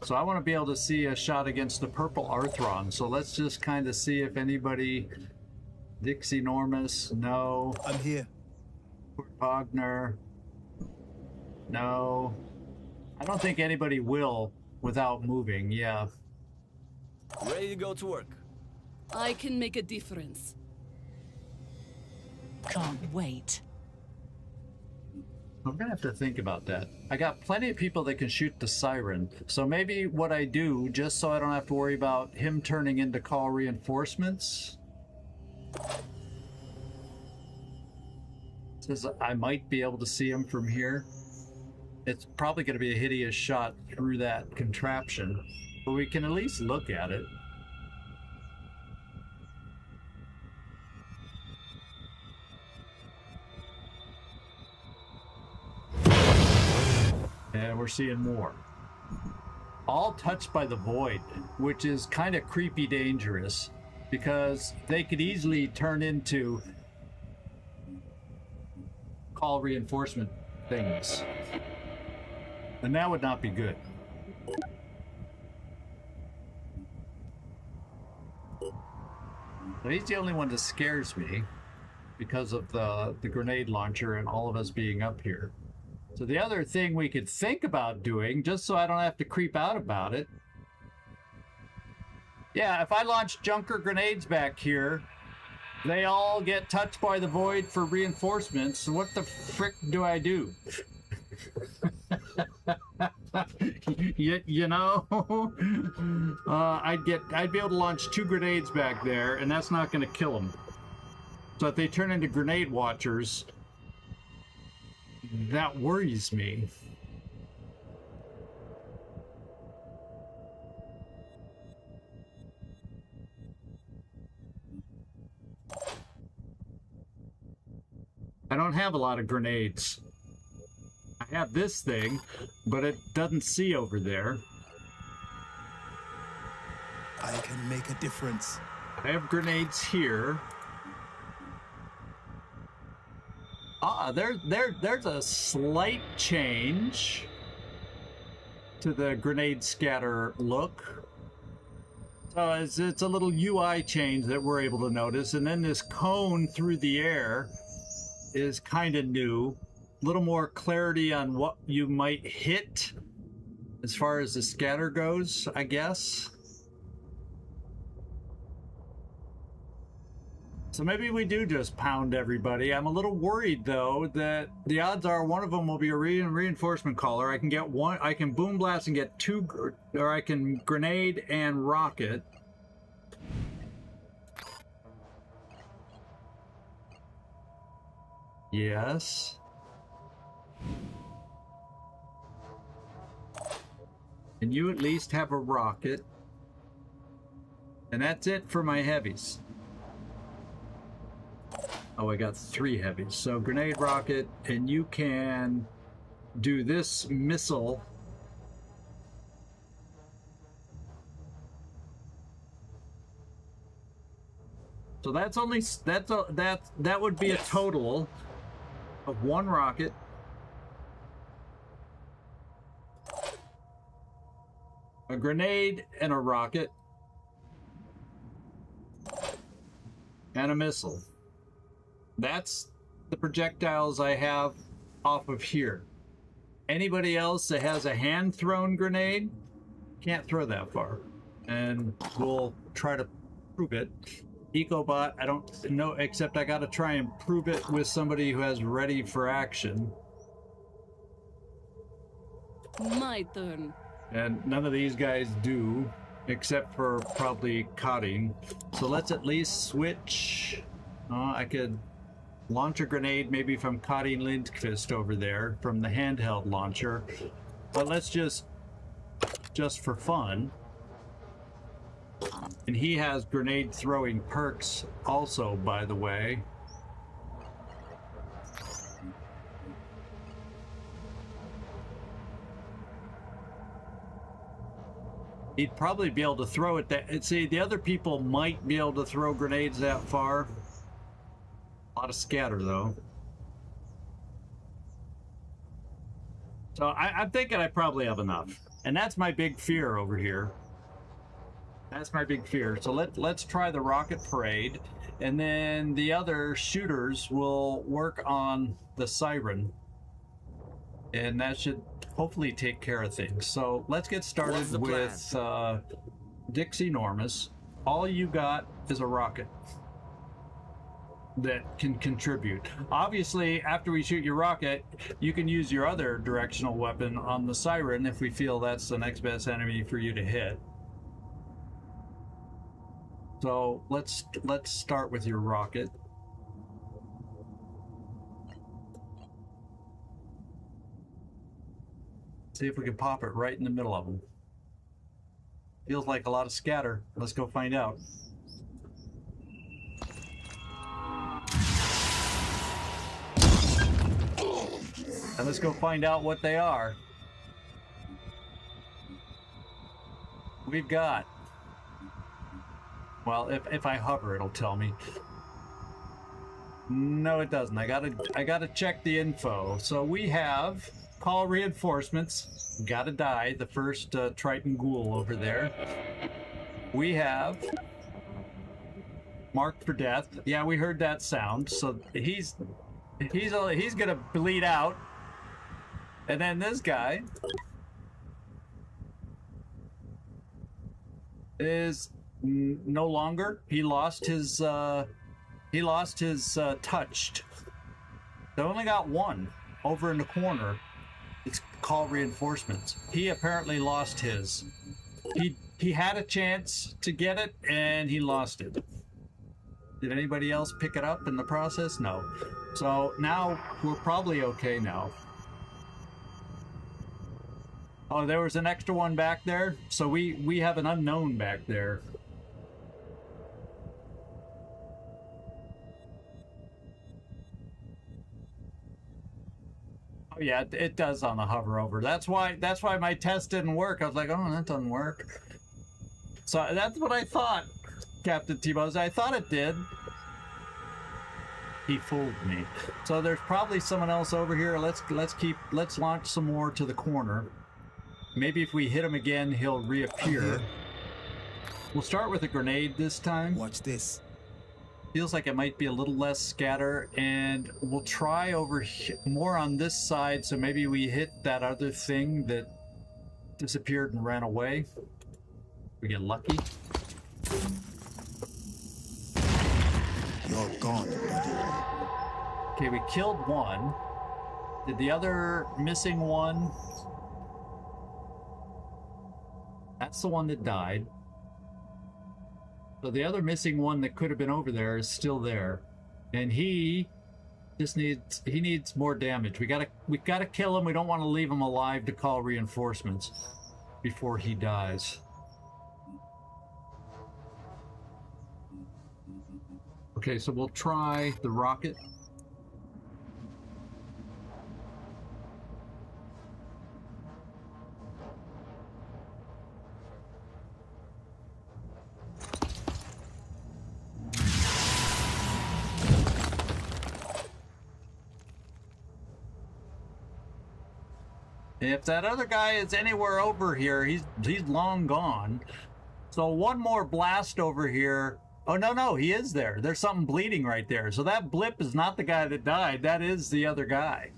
So I want to be able to see a shot against the purple Arthron. So let's just kind of see if anybody... Dixie Normus, no. I'm here. Wagner, no. I don't think anybody will without moving, yeah. Ready to go to work. I can make a difference. Can't wait. I'm gonna have to think about that. I got plenty of people that can shoot the siren, so maybe what I do, just so I don't have to worry about him turning into call reinforcements, says I might be able to see him from here. It's probably going to be a hideous shot through that contraption, but we can at least look at it. And we're seeing more. All touched by the void, which is kind of creepy dangerous, because they could easily turn into call reinforcement things. And that would not be good. So he's the only one that scares me because of the grenade launcher and all of us being up here. So the other thing we could think about doing, just so I don't have to creep out about it. Yeah, if I launch junker grenades back here, they all get touched by the void for reinforcements. So what the frick do I do? you know, I'd be able to launch 2 grenades back there, and that's not going to kill them. So if they turn into grenade watchers, that worries me. I don't have a lot of grenades. I have this thing, but it doesn't see over there. I can make a difference. I have grenades here. There's a slight change to the grenade scatter look. So it's a little UI change that we're able to notice, and then this cone through the air is kind of new. A little more clarity on what you might hit as far as the scatter goes, I guess. So maybe we do just pound everybody. I'm a little worried though that the odds are one of them will be a reinforcement caller. I can get one, I can boom blast and get 2, or I can grenade and rocket. Yes. And you at least have a rocket. And that's it for my heavies. Oh, I got 3 heavies. So grenade, rocket, and you can do this missile. So that's only that would be a total of 1 rocket, a grenade, and a rocket, and a missile. That's the projectiles I have off of here. Anybody else that has a hand-thrown grenade can't throw that far. And we'll try to prove it. EcoBot, I don't know, except I gotta try and prove it with somebody who has ready for action. My turn. And none of these guys do, except for probably Cotting. So let's at least switch. I could launch a grenade maybe from Cotting Lindqvist over there, from the handheld launcher. But let's just for fun. And he has grenade throwing perks also, by the way. He'd probably be able to throw it that. See, the other people might be able to throw grenades that far. A lot of scatter, though. So I'm thinking I probably have enough. And that's my big fear over here. That's my big fear. So let's try the rocket parade. And then the other shooters will work on the siren. And that should hopefully take care of things. So let's get started with Dixie Enormous. All you got is a rocket that can contribute. Obviously, after we shoot your rocket, you can use your other directional weapon on the siren if we feel that's the next best enemy for you to hit. So let's start with your rocket. See if we can pop it right in the middle of them. Feels like a lot of scatter. Let's go find out. And let's go find out what they are. We've got... Well, if I hover, it'll tell me. No, it doesn't. I gotta check the info. So we have... Call reinforcements. Gotta die. The first Triton Ghoul over there. We have marked for death. Yeah, we heard that sound. So he's gonna bleed out. And then this guy is no longer. He lost his touched. They only got one over in the corner. It's called reinforcements. He apparently lost his. He had a chance to get it and he lost it. Did anybody else pick it up in the process? No. So now we're probably okay now. Oh, there was an extra one back there. So we have an unknown back there. Yeah, it does on the hover over. That's why my test didn't work. I was like, oh, that doesn't work. So that's what I thought, Captain T-Buzz. I thought it did. He fooled me. So there's probably someone else over here. Let's launch some more to the corner. Maybe if we hit him again, he'll reappear. We'll start with a grenade this time. Watch this. Feels like it might be a little less scatter, and we'll try over more on this side, so maybe we hit that other thing that disappeared and ran away. We get lucky. You're gone, buddy. Okay, we killed one. Did the other missing one? That's the one that died. So the other missing one that could have been over there is still there, and he just needs more damage. We gotta kill him. We don't want to leave him alive to call reinforcements before he dies. Okay, so we'll try the rocket. If that other guy is anywhere over here, he's long gone. So one more blast over here. Oh, no, he is there. There's something bleeding right there. So that blip is not the guy that died. That is the other guy.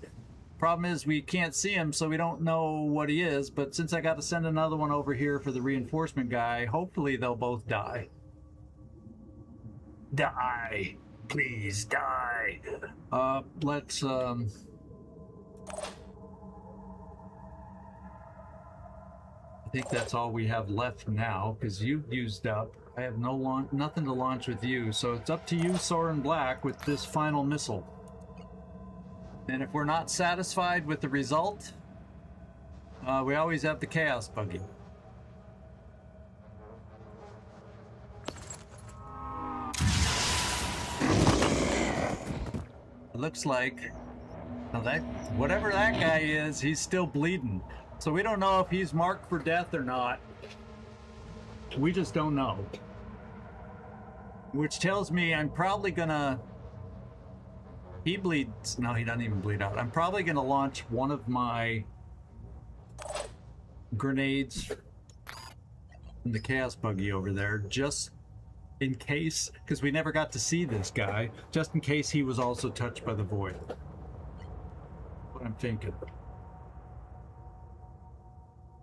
Problem is we can't see him, so we don't know what he is, but since I got to send another one over here for the reinforcement guy, hopefully they'll both die. Die! Please die! Let's, I think that's all we have left now, because you've used up. I have nothing to launch with you, so it's up to you, Soren Black, with this final missile. And if we're not satisfied with the result, we always have the Chaos Buggy. It looks like whatever that guy is, he's still bleeding. So we don't know if he's marked for death or not. We just don't know. Which tells me I'm probably gonna... He bleeds... No, he doesn't even bleed out. I'm probably gonna launch one of my grenades in the Chaos Buggy over there, just in case, because we never got to see this guy, just in case he was also touched by the void. What I'm thinking.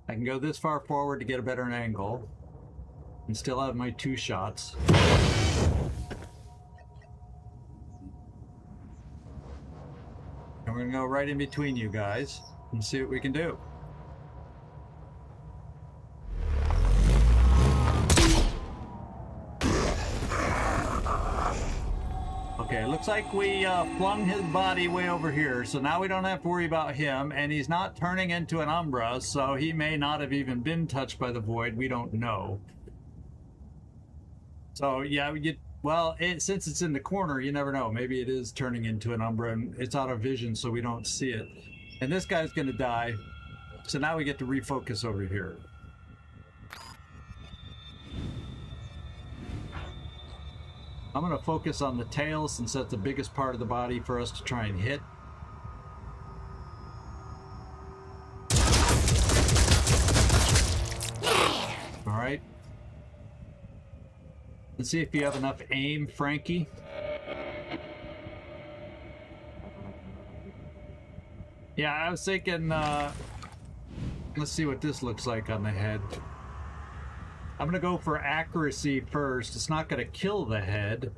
I can go this far forward to get a better angle and still have my 2 shots. And we're gonna go right in between you guys and see what we can do. Okay, looks like we flung his body way over here, so now we don't have to worry about him, and he's not turning into an Umbra, so he may not have even been touched by the void. We don't know. So yeah, since it's in the corner, you never know. Maybe it is turning into an Umbra, and it's out of vision, so we don't see it. And this guy's gonna die, so now we get to refocus over here. I'm going to focus on the tail since that's the biggest part of the body for us to try and hit. All right. Let's see if you have enough aim, Frankie. Yeah, I was thinking, let's see what this looks like on the head. I'm gonna go for accuracy first. It's not gonna kill the head,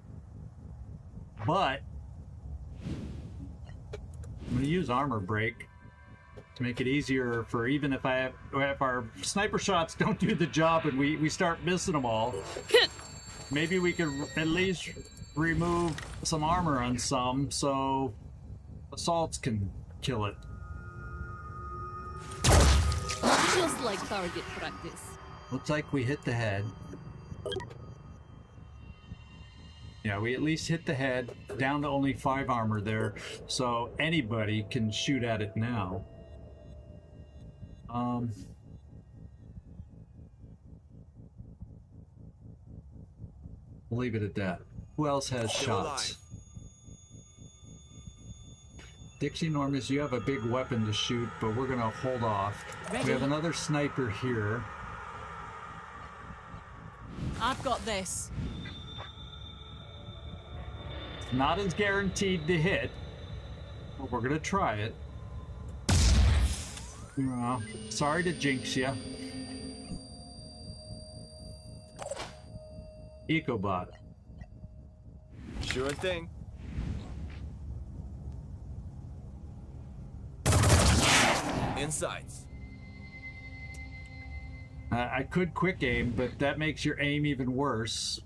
but I'm gonna use armor break to make it easier for even if our sniper shots don't do the job and we start missing them all. Maybe we could at least remove some armor on some so assaults can kill it. Just like target practice. Looks like we hit the head. Yeah, we at least hit the head, down to only 5 armor there, so anybody can shoot at it now. We'll leave it at that. Who else has shots? Dixie Normus, you have a big weapon to shoot, but we're gonna hold off. Ready? We have another sniper here. I've got this. Not as guaranteed to hit, but we're gonna try it. Sorry to jinx ya. Ecobot. Sure thing. Insights. I could quick aim, but that makes your aim even worse.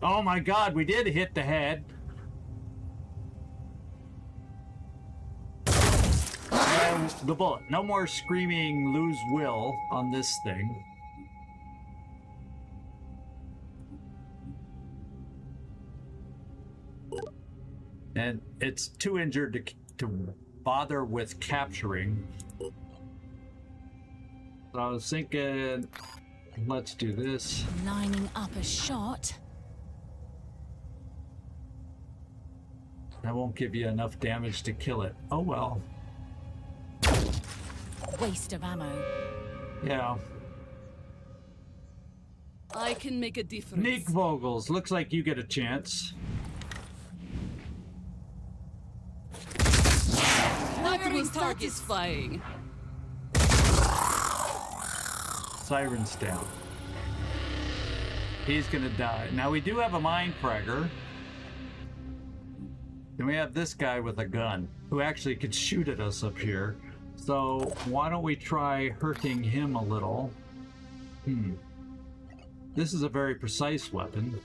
Oh my god, we did hit the head. And the bullet. No more screaming lose will on this thing. And it's too injured to bother with capturing. So I was thinking, let's do this. Lining up a shot. That won't give you enough damage to kill it. Oh well. Waste of ammo. Yeah. I can make a difference. Nick Vogels, looks like you get a chance. Whose target's flying? Siren's down. He's gonna die. Now we do have a mind fragger. Then we have this guy with a gun who actually could shoot at us up here. So why don't we try hurting him a little? This is a very precise weapon.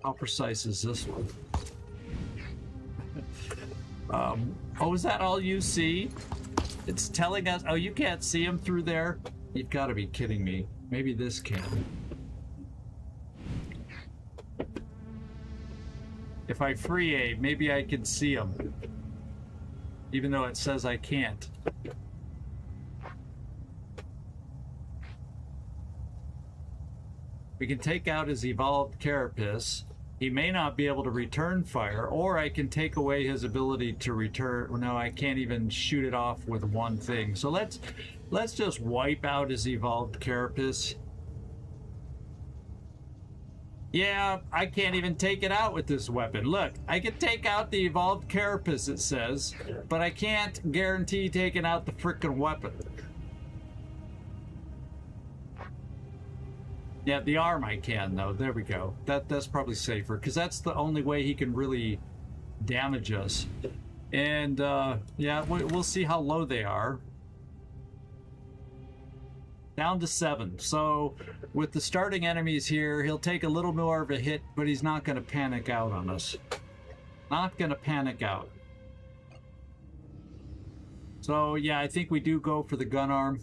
How precise is this one? Oh, is that all you see? It's telling us, oh, you can't see him through there? You've got to be kidding me. Maybe this can. If I free aim, maybe I can see him. Even though it says I can't. We can take out his evolved carapace. He may not be able to return fire, or I can take away his ability to return. No, I can't even shoot it off with one thing. So let's just wipe out his evolved carapace. Yeah, I can't even take it out with this weapon. Look, I can take out the evolved carapace, it says, but I can't guarantee taking out the frickin' weapon. Yeah, the arm I can, though. There we go. That's probably safer, because that's the only way he can really damage us. And, yeah, we'll see how low they are. Down to 7. So, with the starting enemies here, he'll take a little more of a hit, but he's not going to panic out on us. Not going to panic out. So, yeah, I think we do go for the gun arm.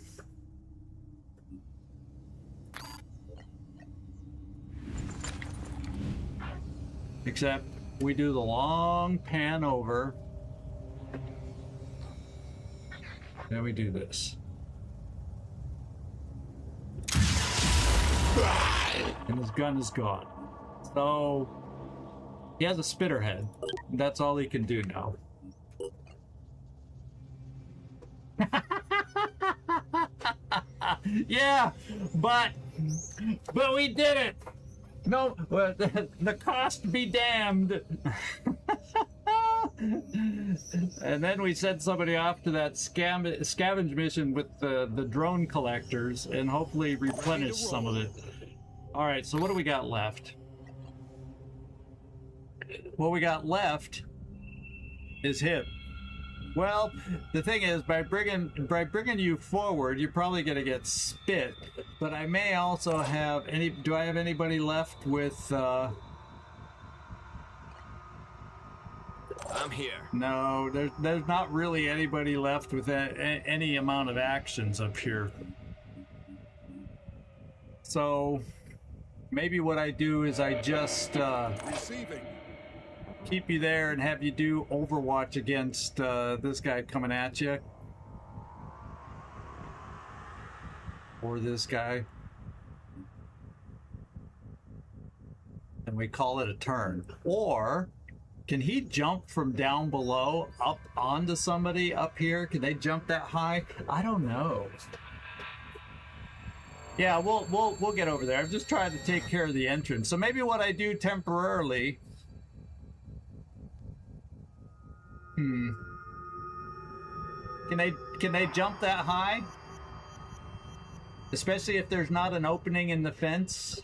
Except we do the long pan over. Then we do this. And his gun is gone. So he has a spitter head. That's all he can do now. Yeah, but we did it. No, well, the cost be damned. And then we send somebody off to that scavenge mission with the drone collectors and hopefully replenish some of it. All right, so what do we got left? What we got left is him. Well, the thing is, by bringing you forward, you're probably going to get spit. But I may also have any. Do I have anybody left with? I'm here. No, there's not really anybody left with any amount of actions up here. So maybe what I do is I just keep you there and have you do Overwatch against this guy coming at you. Or this guy. And we call it a turn. Or can he jump from down below up onto somebody up here? Can they jump that high? I don't know. Yeah, we'll get over there. I'm just trying to take care of the entrance. So maybe what I do temporarily. Can they jump that high? Especially if there's not an opening in the fence?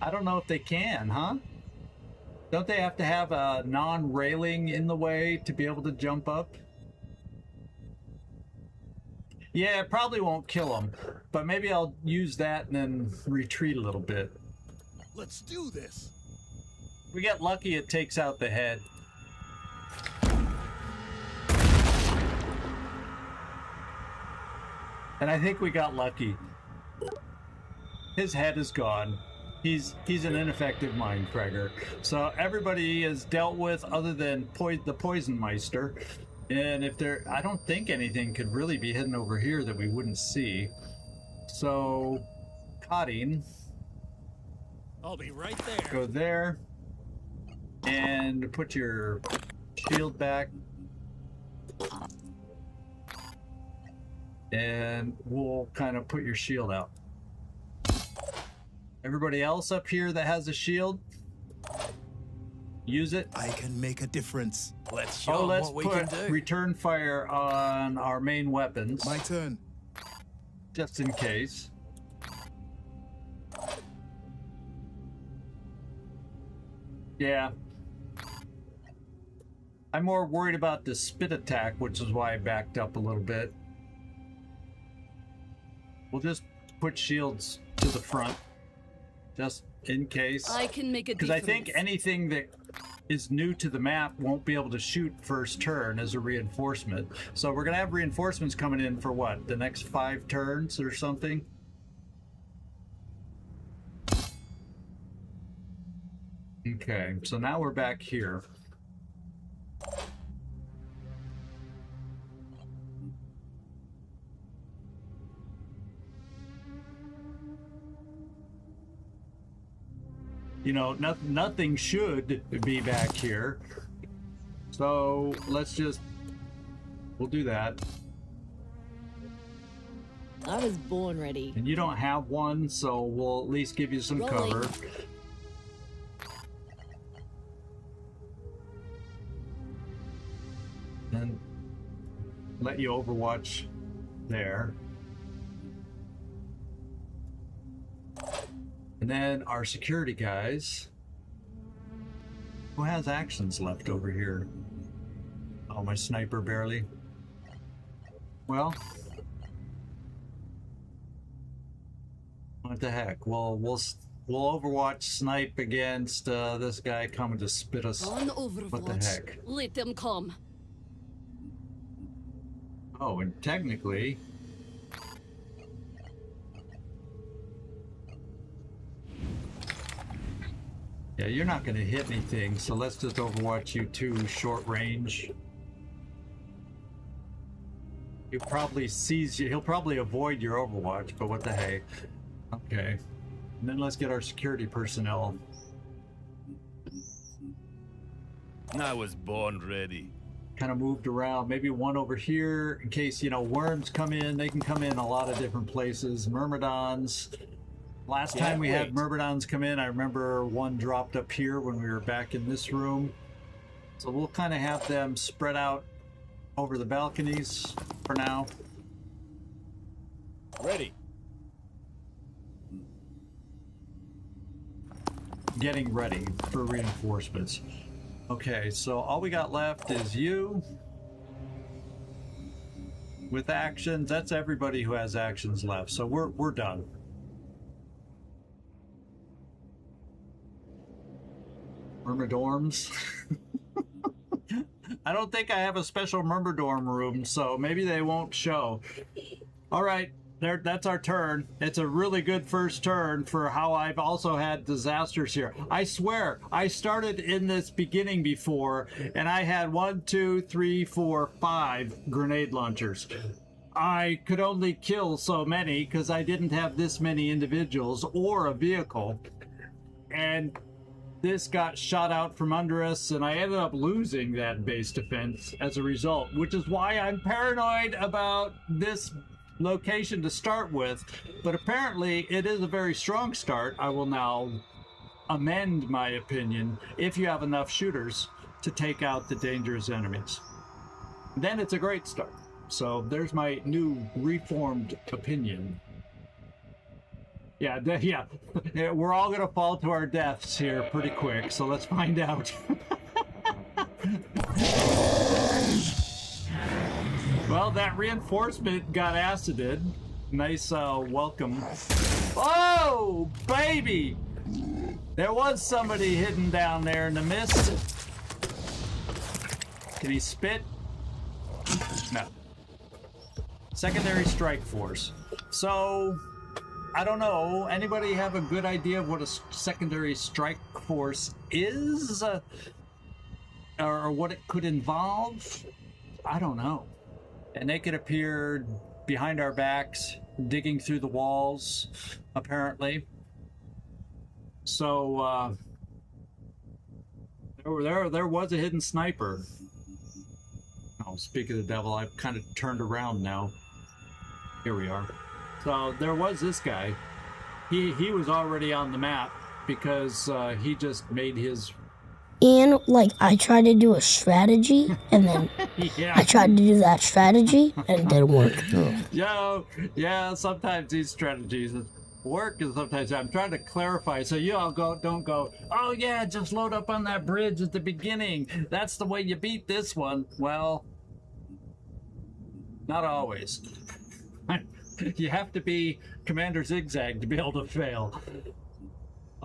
I don't know if they can, huh? Don't they have to have a non-railing in the way to be able to jump up? Yeah, it probably won't kill them, but maybe I'll use that and then retreat a little bit. Let's do this. If we get lucky, it takes out the head. And I think we got lucky. His head is gone. He's an ineffective mind fragger. So everybody is dealt with other than the Poison Meister. And if there, I don't think anything could really be hidden over here that we wouldn't see. So, Cotting. I'll be right there. Go there. And put your shield back. And we'll kind of put your shield out. Everybody else up here that has a shield, use it. I can make a difference. Let's show Oh, 'em let's what we put can do. return fire on our main weapons, My turn. just in case. Yeah. I'm more worried about the spit attack, which is why I backed up a little bit. We'll just put shields to the front, just in case. I can make a Because difference. I think anything that is new to the map won't be able to shoot first turn as a reinforcement. So we're going to have reinforcements coming in for what? The next 5 turns or something? Okay, so now we're back here. You know, nothing should be back here. So let's just, we'll do that. I was born ready. And you don't have one, so we'll at least give you some Rolling. cover. And let you overwatch there. And then our security guys. Who has actions left over here? Oh, my sniper barely. Well, what the heck? Well, we'll Overwatch snipe against this guy coming to spit us. On Overwatch. What the heck? Let them come. Oh, and technically, yeah, you're not going to hit anything, so let's just Overwatch you 2 short range. He probably sees you. He'll probably avoid your Overwatch, but what the heck? Okay. And then let's get our security personnel. I was born ready. Kind of moved around. Maybe one over here in case, you know, worms come in. They can come in a lot of different places. Myrmidons. Last time we had Myrmidons come in, I remember one dropped up here when we were back in this room. So we'll kind of have them spread out over the balconies for now. Ready. Getting ready for reinforcements. Okay, so all we got left is you. With actions, that's everybody who has actions left. So we're done. Myrmidorms. I don't think I have a special Myrmidorm room, so maybe they won't show. All right, that's our turn. It's a really good first turn for how I've also had disasters here. I swear, I started in this beginning before, and I had 1, 2, 3, 4, 5 grenade launchers. I could only kill so many because I didn't have this many individuals or a vehicle. And this got shot out from under us, and I ended up losing that base defense as a result, which is why I'm paranoid about this location to start with. But apparently it is a very strong start. I will now amend my opinion if you have enough shooters to take out the dangerous enemies. Then it's a great start. So there's my new reformed opinion. Yeah, we're all gonna fall to our deaths here pretty quick, so let's find out. Well, that reinforcement got acided. Nice welcome. Oh, baby! There was somebody hidden down there in the mist. Can he spit? No. Secondary strike force. So, I don't know. Anybody have a good idea of what a secondary strike force is? Or what it could involve? I don't know. And they could appear behind our backs, digging through the walls, apparently. So, there was a hidden sniper. Oh, speak of the devil, I've kind of turned around now. Here we are. So there was this guy. He was already on the map because he just made his And, like, I tried to do a strategy, and then Yeah. I tried to do that strategy, and it didn't work. Yeah, sometimes these strategies work, and sometimes I'm trying to clarify so you all don't go, oh yeah, just load up on that bridge at the beginning. That's the way you beat this one. Well, not always. You have to be Commander Zigzag to be able to fail.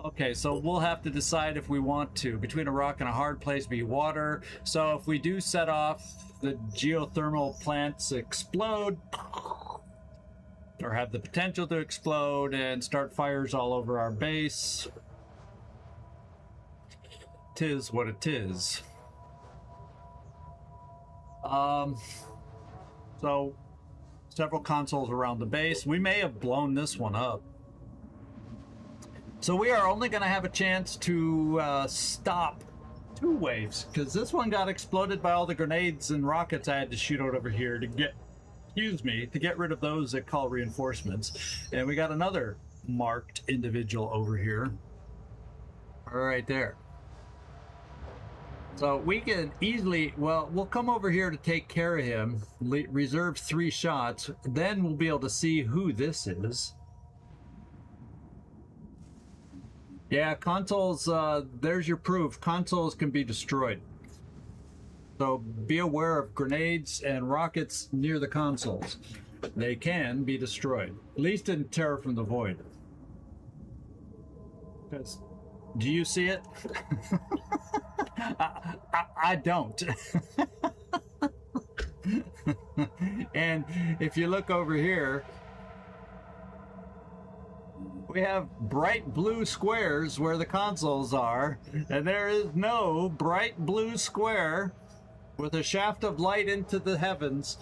Okay, so we'll have to decide if we want to. Between a rock and a hard place be water. So if we do set off the geothermal plants explode, or have the potential to explode and start fires all over our base, tis what it is. So several consoles around the base. We may have blown this one up. So we are only going to have a chance to stop 2 waves, because this one got exploded by all the grenades and rockets I had to shoot out over here to get, to get rid of those that call reinforcements. And we got another marked individual over here. Right there. So we can easily, well, we'll come over here to take care of him, reserve 3 shots, then we'll be able to see who this is. Yeah, consoles, there's your proof. Consoles can be destroyed. So be aware of grenades and rockets near the consoles. They can be destroyed, at least in Terror from the Void. Because, do you see it? I don't. And if you look over here, we have bright blue squares where the consoles are, and there is no bright blue square with a shaft of light into the heavens.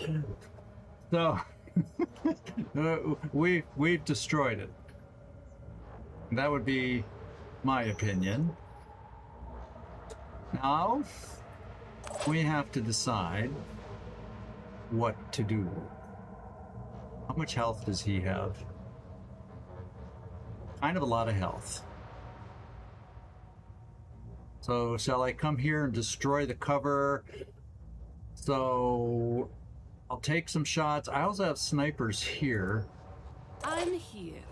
So we've destroyed it. That would be my opinion. Now we have to decide what to do. How much health does he have? Kind of a lot of health. So shall I come here and destroy the cover? So I'll take some shots. I also have snipers here. I'm here.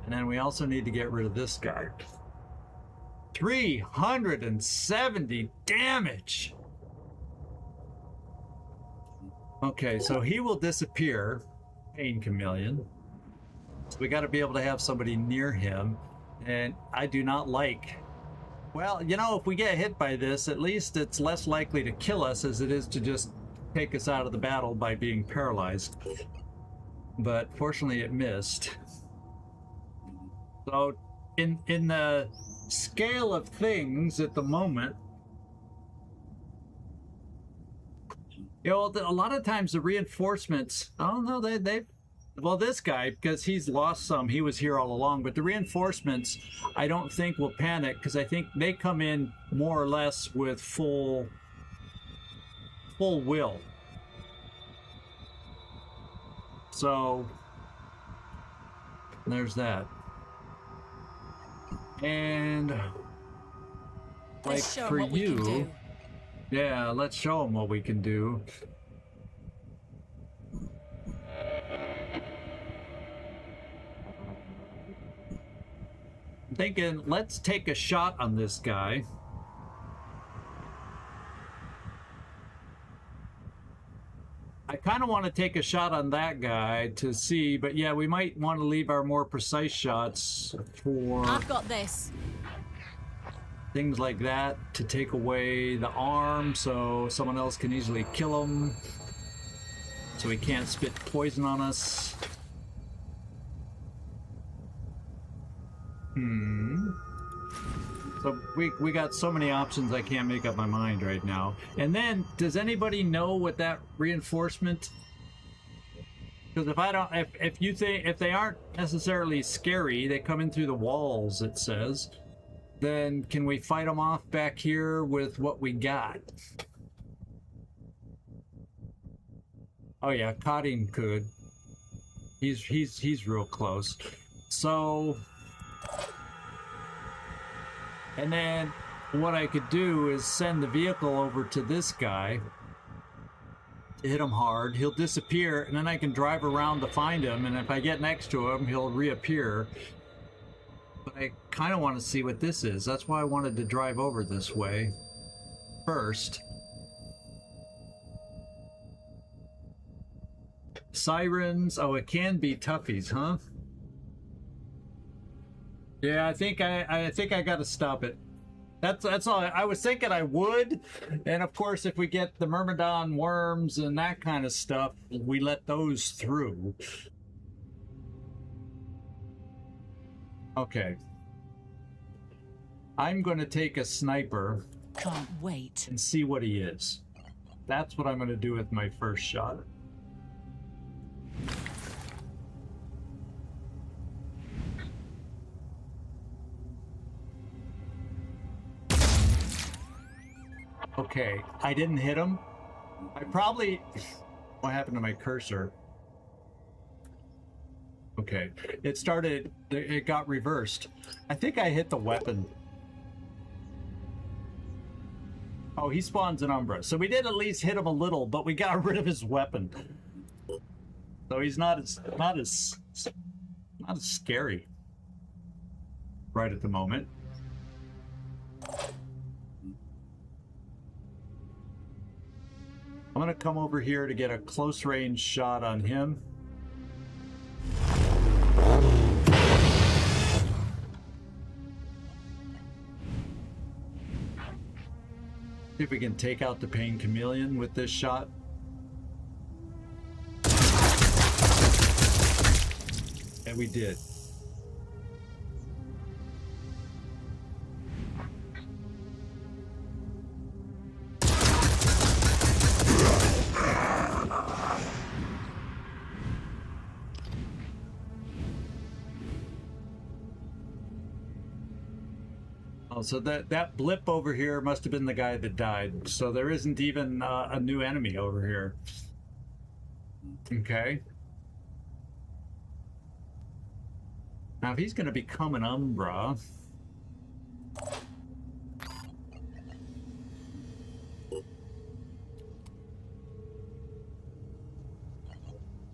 And then we also need to get rid of this guy. 370 damage. Okay, so he will disappear. Pain Chameleon. So we got to be able to have somebody near him, and I do not like, well, you know, if we get hit by this, at least it's less likely to kill us as it is to just take us out of the battle by being paralyzed. But fortunately it missed. So in the scale of things at the moment, you know, a lot of times the reinforcements, oh no, they've, well, this guy, because he's lost some, he was here all along, but the reinforcements, I don't think will panic, because I think they come in more or less with full will. So, there's that. And, like, Let's show 'em for what we can you, do. yeah, let's show them what we can do. Thinking, let's take a shot on this guy. I kind of want to take a shot on that guy to see, but yeah, we might want to leave our more precise shots for I've got this. things like that, to take away the arm so someone else can easily kill him, so he can't spit poison on us. So we got so many options I can't make up my mind right now. And then, does anybody know what that reinforcement? Because if I don't, if they aren't necessarily scary, they come in through the walls, it says. Then can we fight them off back here with what we got? Oh yeah, Cotting could. He's real close. So, and then what I could do is send the vehicle over to this guy, hit him hard, he'll disappear, and then I can drive around to find him, and if I get next to him, he'll reappear. But I kind of want to see what this is. That's why I wanted to drive over this way first. Sirens. Oh, it can be toughies, huh? Yeah, I think I got to stop it. That's all. I was thinking I would, and of course, if we get the Myrmidon worms and that kind of stuff, we let those through. Okay. I'm going to take a sniper. Can't wait. And see what he is. That's what I'm going to do with my first shot. Okay, I didn't hit him. I probably... What happened to my cursor? Okay, it got reversed. I think I hit the weapon. Oh, he spawns an Umbra. So we did at least hit him a little, but we got rid of his weapon. So he's not as scary right at the moment. I'm gonna come over here to get a close range shot on him. See if we can take out the Pain Chameleon with this shot. And we did. Oh, so that blip over here must have been the guy that died. So there isn't even a new enemy over here. Okay. Now, if he's going to become an Umbra...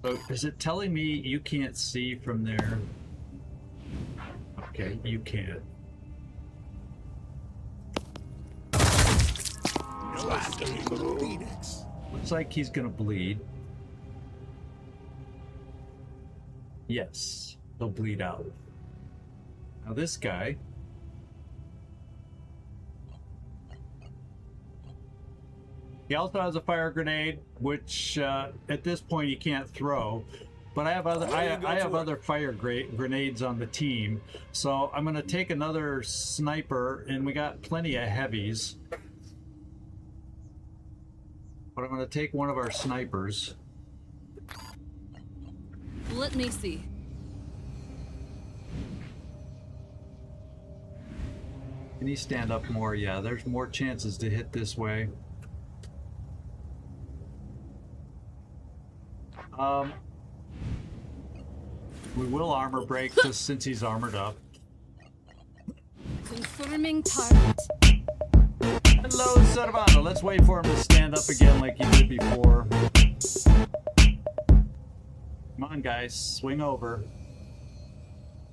So, is it telling me you can't see from there? Okay, you can't. Phoenix. Looks like he's going to bleed. Yes, he'll bleed out. Now this guy... He also has a fire grenade, which at this point he can't throw. But I have other fire grenades on the team, so I'm going to take another sniper, and we got plenty of heavies. But I'm going to take one of our snipers. Let me see. Can he stand up more? Yeah, there's more chances to hit this way. We will armor break just since he's armored up. Confirming target. Hello, Servando. Let's wait for him to stand up again like he did before. Come on, guys. Swing over.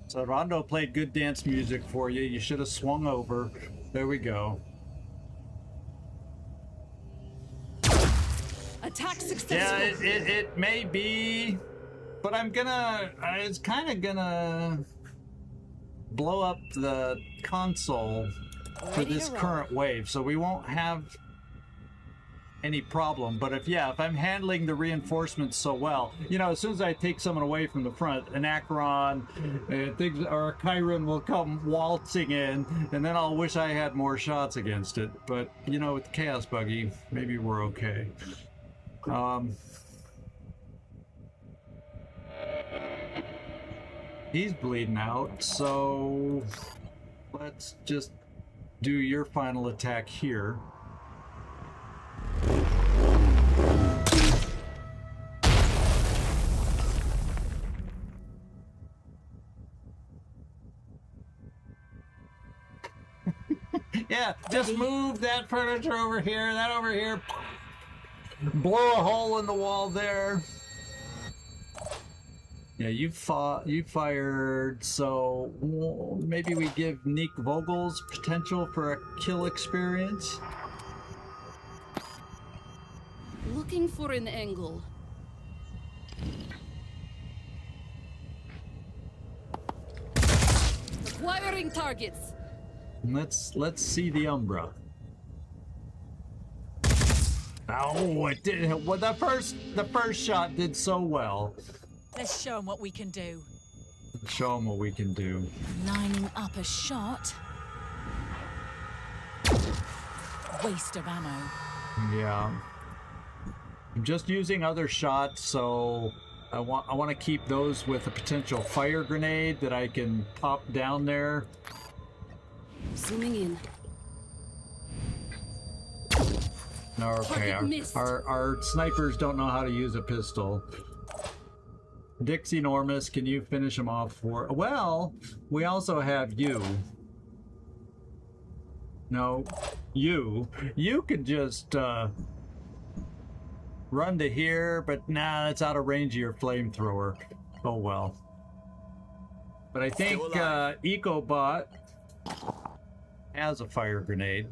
Servando played good dance music for you. You should have swung over. There we go. Attack successful. Yeah, it may be, but it's kind of gonna blow up the console for this current wave, so we won't have any problem. But if I'm handling the reinforcements so well, you know, as soon as I take someone away from the front, an Acheron or a Chiron will come waltzing in, and then I'll wish I had more shots against it. But you know, with the Chaos Buggy, maybe we're okay. He's bleeding out, so let's just do your final attack here. Yeah, just move that furniture over here, that over here. Blow a hole in the wall there. Yeah, you fired, so maybe we give Nick Vogel's potential for a kill experience. Looking for an angle. Acquiring targets. Let's see the Umbra. Oh, it did. Well, the first shot did so well. Let's show them what we can do. Show them what we can do. Lining up a shot. Waste of ammo. Yeah. I'm just using other shots, so I want to keep those with a potential fire grenade that I can pop down there. Zooming in. Okay, Target missed. our snipers don't know how to use a pistol. Dixie Normus, can you finish him off for... Well, we also have you. No, you. You could just run to here, but nah, that's out of range of your flamethrower. Oh well. But I think EcoBot has a fire grenade.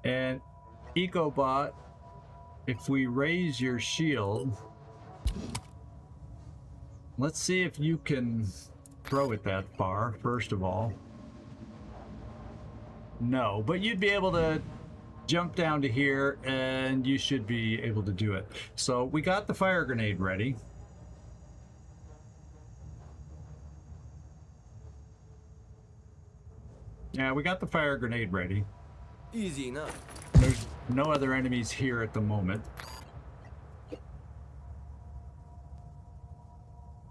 And EcoBot, if we raise your shield, let's see if you can throw it that far, first of all. No, but you'd be able to jump down to here and you should be able to do it. So we got the fire grenade ready. Yeah, we got the fire grenade ready. Easy enough. There's no other enemies here at the moment.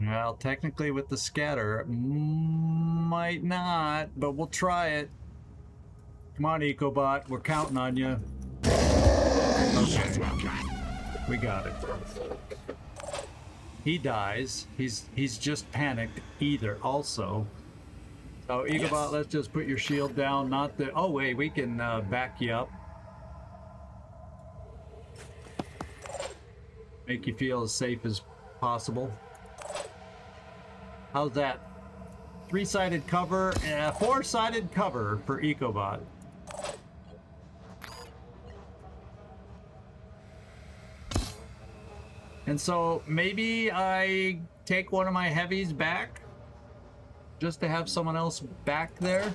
Well, technically with the scatter, might not, but we'll try it. Come on, EcoBot, we're counting on you. Okay, we got it. He dies. He's just panicked either also. So EcoBot, yes. Let's just put your shield down. Not the. Oh wait, we can back you up. Make you feel as safe as possible. How's that? 3-sided cover, 4-sided cover for EcoBot. And so maybe I take one of my heavies back, just to have someone else back there.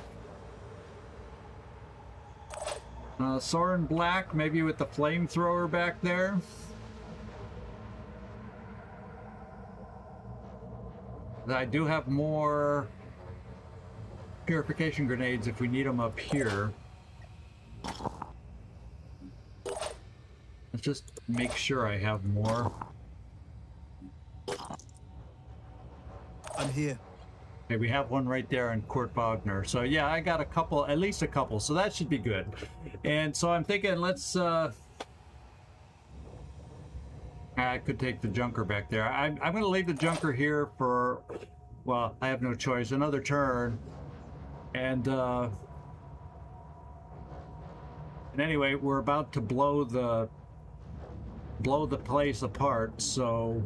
Soren Black, maybe with the flamethrower back there. I do have more purification grenades if we need them up here. Let's just make sure I have more. I'm here. Okay, we have one right there on Kurt Wagner. So yeah, I got a couple, at least a couple, so that should be good. And so I'm thinking, let's I could take the junker back there. I'm going to leave the junker here for, well, I have no choice, another turn. And anyway, we're about to blow the place apart, so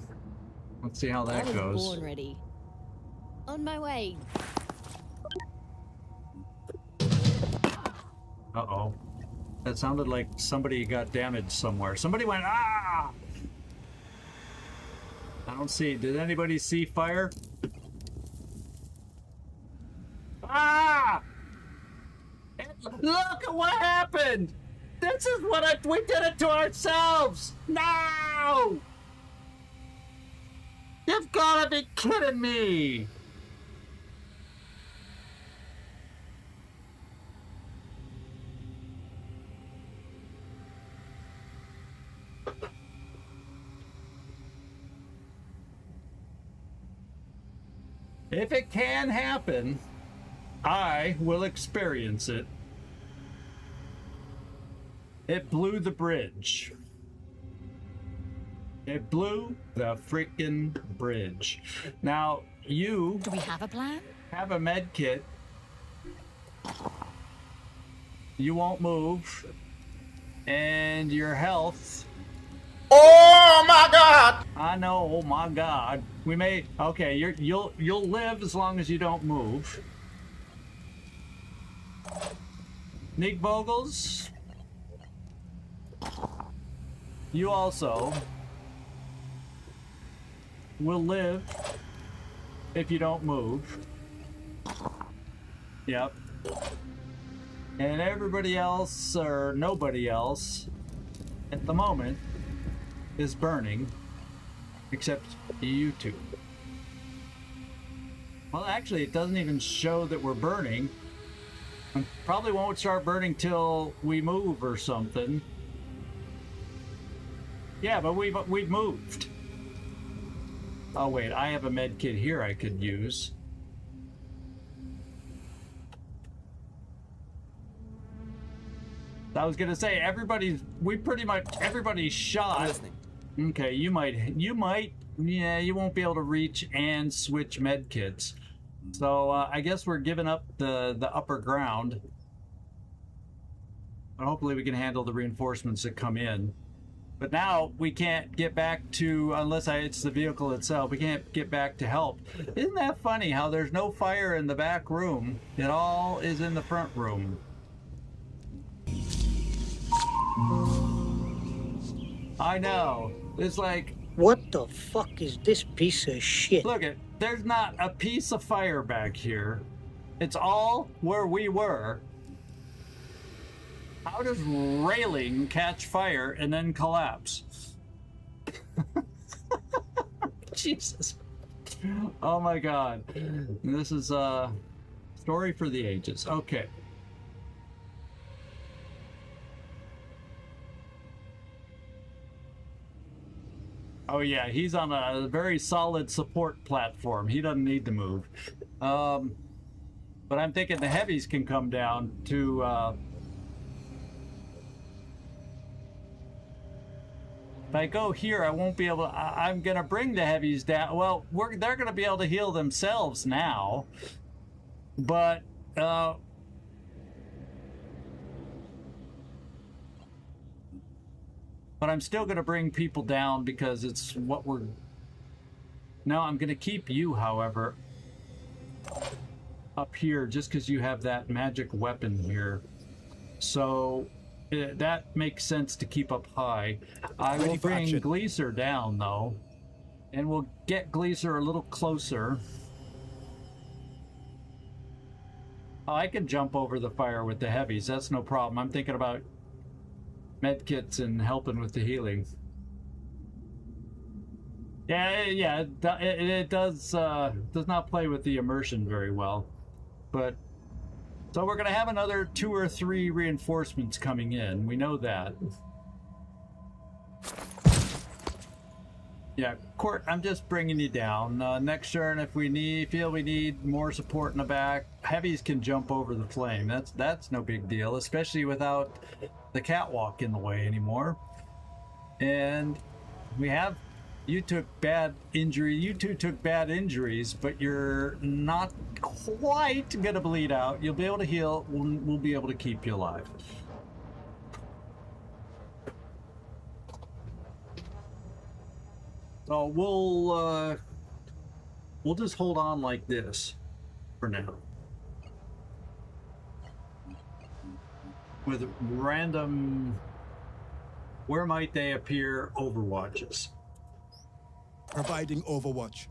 let's see how that goes. Born ready. On my way. Uh-oh. That sounded like somebody got damaged somewhere. Somebody went, ah! I don't see. Did anybody see fire? Ah! Look at what happened! This is what we did it to ourselves! No! You've gotta be kidding me! If it can happen, I will experience it. It blew the bridge. It blew the freaking bridge. Now, you... Do we have a plan? have a med kit. You won't move. And your health. Oh my god! I know, oh my god. We may okay, you'll live as long as you don't move. Nick Vogels. You also will live if you don't move. Yep. And everybody else, or nobody else, at the moment, is burning, except you two. Well, actually, it doesn't even show that we're burning. And probably won't start burning till we move or something. Yeah, but we've moved. Oh wait, I have a med kit here I could use. I was gonna say everybody's shot. I'm listening. Okay, you might, yeah, you won't be able to reach and switch med kits. So I guess we're giving up the upper ground. But hopefully we can handle the reinforcements that come in. But now we can't get back to, unless it's the vehicle itself, we can't get back to help. Isn't that funny how there's no fire in the back room? It all is in the front room. I know. It's like, what the fuck is this piece of shit? look it, there's not a piece of fire back here. It's all where we were. How does railing catch fire and then collapse? Jesus. Oh my god. This is a story for the ages. Okay. Oh yeah, he's on a very solid support platform. He doesn't need to move. But I'm thinking the heavies can come down to if I go here, I won't be able to, I'm gonna bring the heavies down. Well, they're gonna be able to heal themselves now. But I'm still going to bring people down because it's what we're... No, I'm going to keep you, however, up here just because you have that magic weapon here. So that makes sense to keep up high. I will bring Gleeser down, though, and we'll get Gleeser a little closer. Oh, I can jump over the fire with the heavies. That's no problem. I'm thinking about medkits and helping with the healing. Yeah, it does not play with the immersion very well. But so we're gonna have another 2 or 3 reinforcements coming in. We know that. Yeah, Court, I'm just bringing you down. Next turn, if we feel we need more support in the back, heavies can jump over the flame. That's no big deal, especially without the catwalk in the way anymore. And we have, you two took bad injuries, but you're not quite gonna bleed out. You'll be able to heal. We'll be able to keep you alive. So we'll just hold on like this for now. With random, where might they appear, overwatches. Providing overwatch.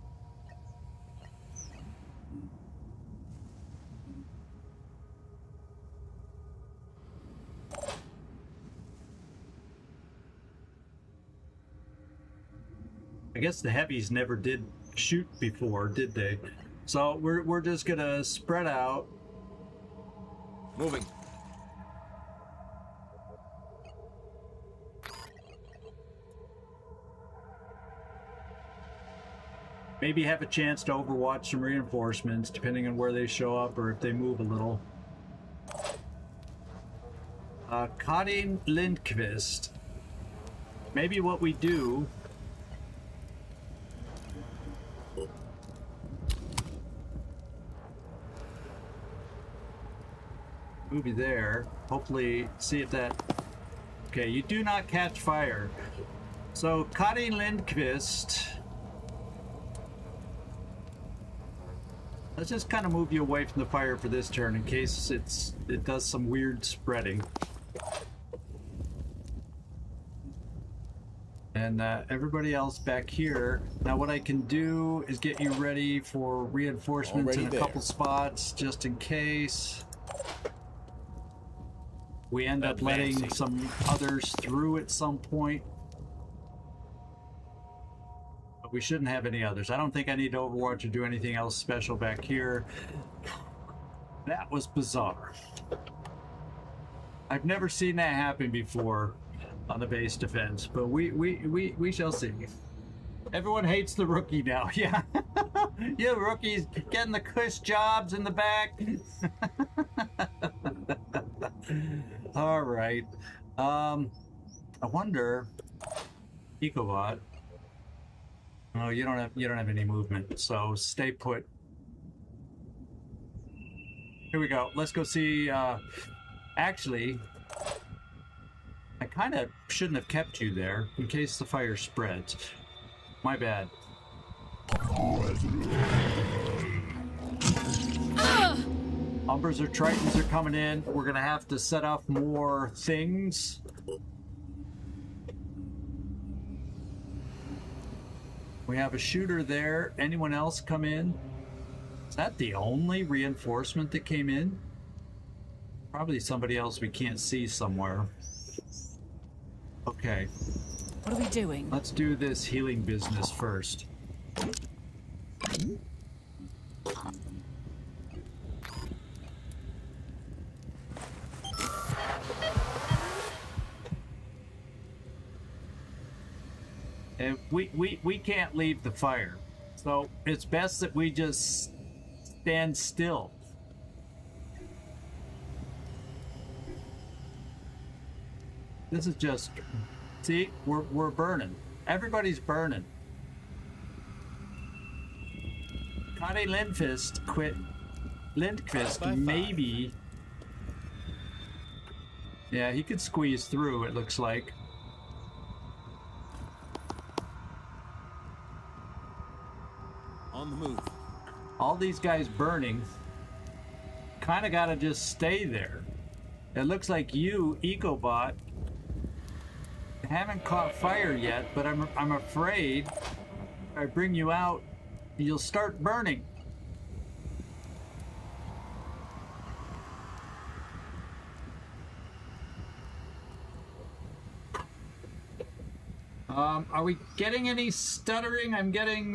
I guess the heavies never did shoot before, did they? So we're just gonna spread out. Moving. Maybe have a chance to overwatch some reinforcements, depending on where they show up or if they move a little. Karin Lindqvist. Maybe what we do... move you there. Hopefully, see if that... Okay, you do not catch fire. So, Kari Lindqvist... Let's just kind of move you away from the fire for this turn in case it does some weird spreading. And everybody else back here. Now what I can do is get you ready for reinforcements in a couple spots just in case we end up letting some others through at some point. But we shouldn't have any others. I don't think I need to overwatch or do anything else special back here. That was bizarre. I've never seen that happen before on the base defense, but we shall see. Everyone hates the rookie now. Yeah. Yeah, rookies getting the cush jobs in the back. All right. I wonder, Ecobot. Oh, you don't have any movement, so stay put. Here we go. Let's go see. Actually, I kind of shouldn't have kept you there in case the fire spreads. My bad. Umbers or Tritons are coming in. We're gonna have to set up more things. We have a shooter there. Anyone else come in? Is that the only reinforcement that came in? Probably somebody else we can't see somewhere. Okay. What are we doing? Let's do this healing business first. And we can't leave the fire. So it's best that we just stand still. This is just, see, we're burning. Everybody's burning. Kari Lindqvist quit. Lindqvist maybe. Yeah, he could squeeze through, it looks like. On the move. All these guys burning. Kind of gotta just stay there. It looks like you, Ecobot, haven't caught fire yet, but I'm afraid if I bring you out, you'll start burning. Are we getting any stuttering? I'm getting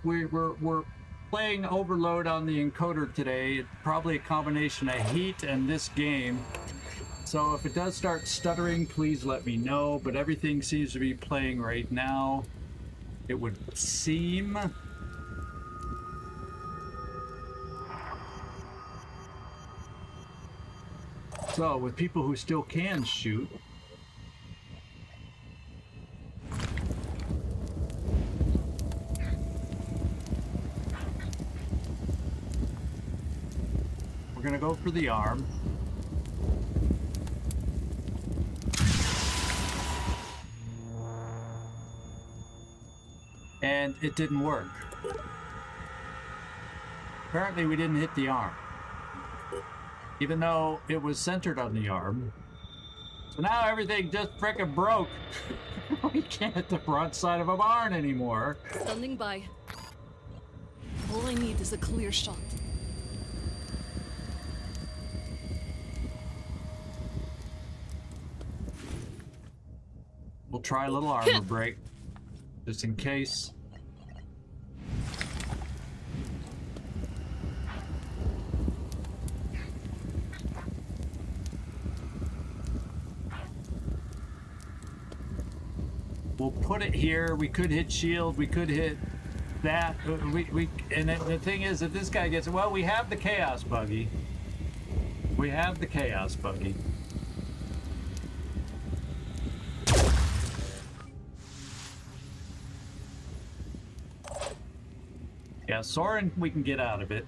we're playing overload on the encoder today. Probably a combination of heat and this game. So if it does start stuttering, please let me know, but everything seems to be playing right now. It would seem. So with people who still can shoot, we're gonna go for the arm. And it didn't work. Apparently we didn't hit the arm, even though it was centered on the arm. So now everything just frickin' broke. We can't hit the front side of a barn anymore. Standing by. All I need is a clear shot. We'll try a little armor break, just in case. We'll put it here. We could hit shield. We could hit that. And the thing is, if this guy gets, well, we have the chaos buggy. We have the chaos buggy. Yeah, Soren, we can get out of it.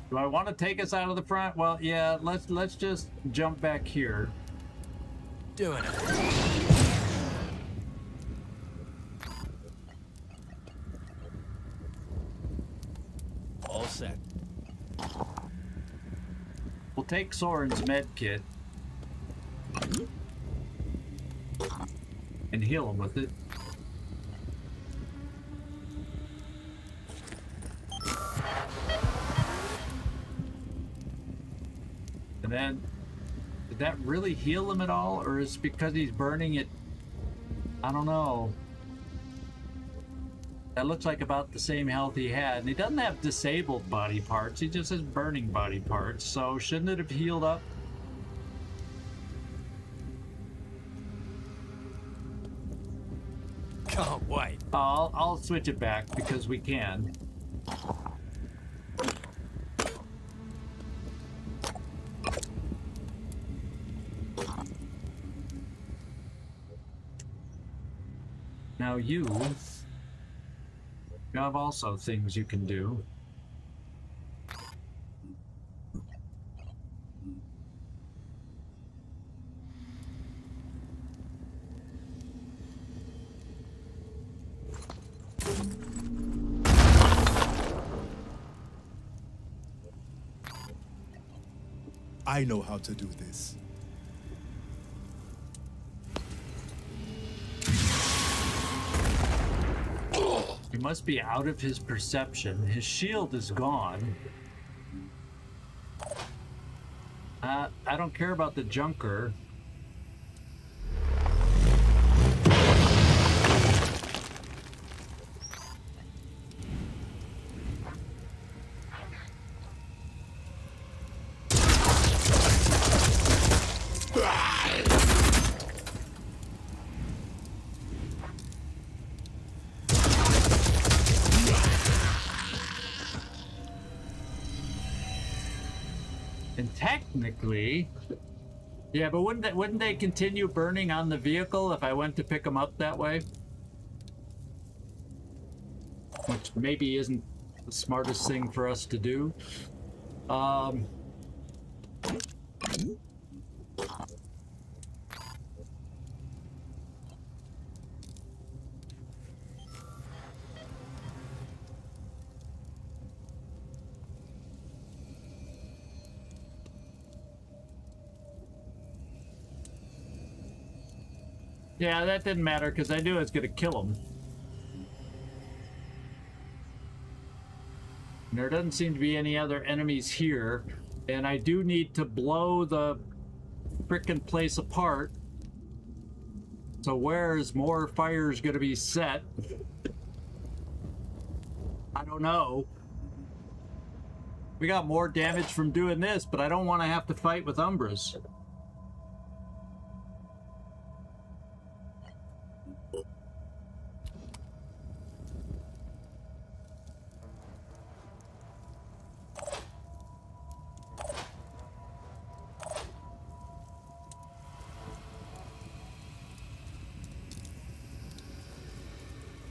Do I want to take us out of the front? Well, yeah, let's just jump back here. Doing it. All set. We'll take Soren's med kit and heal him with it. And then, did that really heal him at all, or is it because he's burning it? I don't know. That looks like about the same health he had, and he doesn't have disabled body parts, he just has burning body parts, so shouldn't it have healed up? Can't wait. I'll switch it back because we can. Now you have also things you can do. I know how to do this. He must be out of his perception. His shield is gone. I don't care about the junker. And technically, yeah, but wouldn't they continue burning on the vehicle if I went to pick them up that way? Which maybe isn't the smartest thing for us to do. Yeah, that didn't matter because I knew I was going to kill him. And there doesn't seem to be any other enemies here. And I do need to blow the frickin' place apart. So where's more fires going to be set? I don't know. We got more damage from doing this, but I don't want to have to fight with Umbras.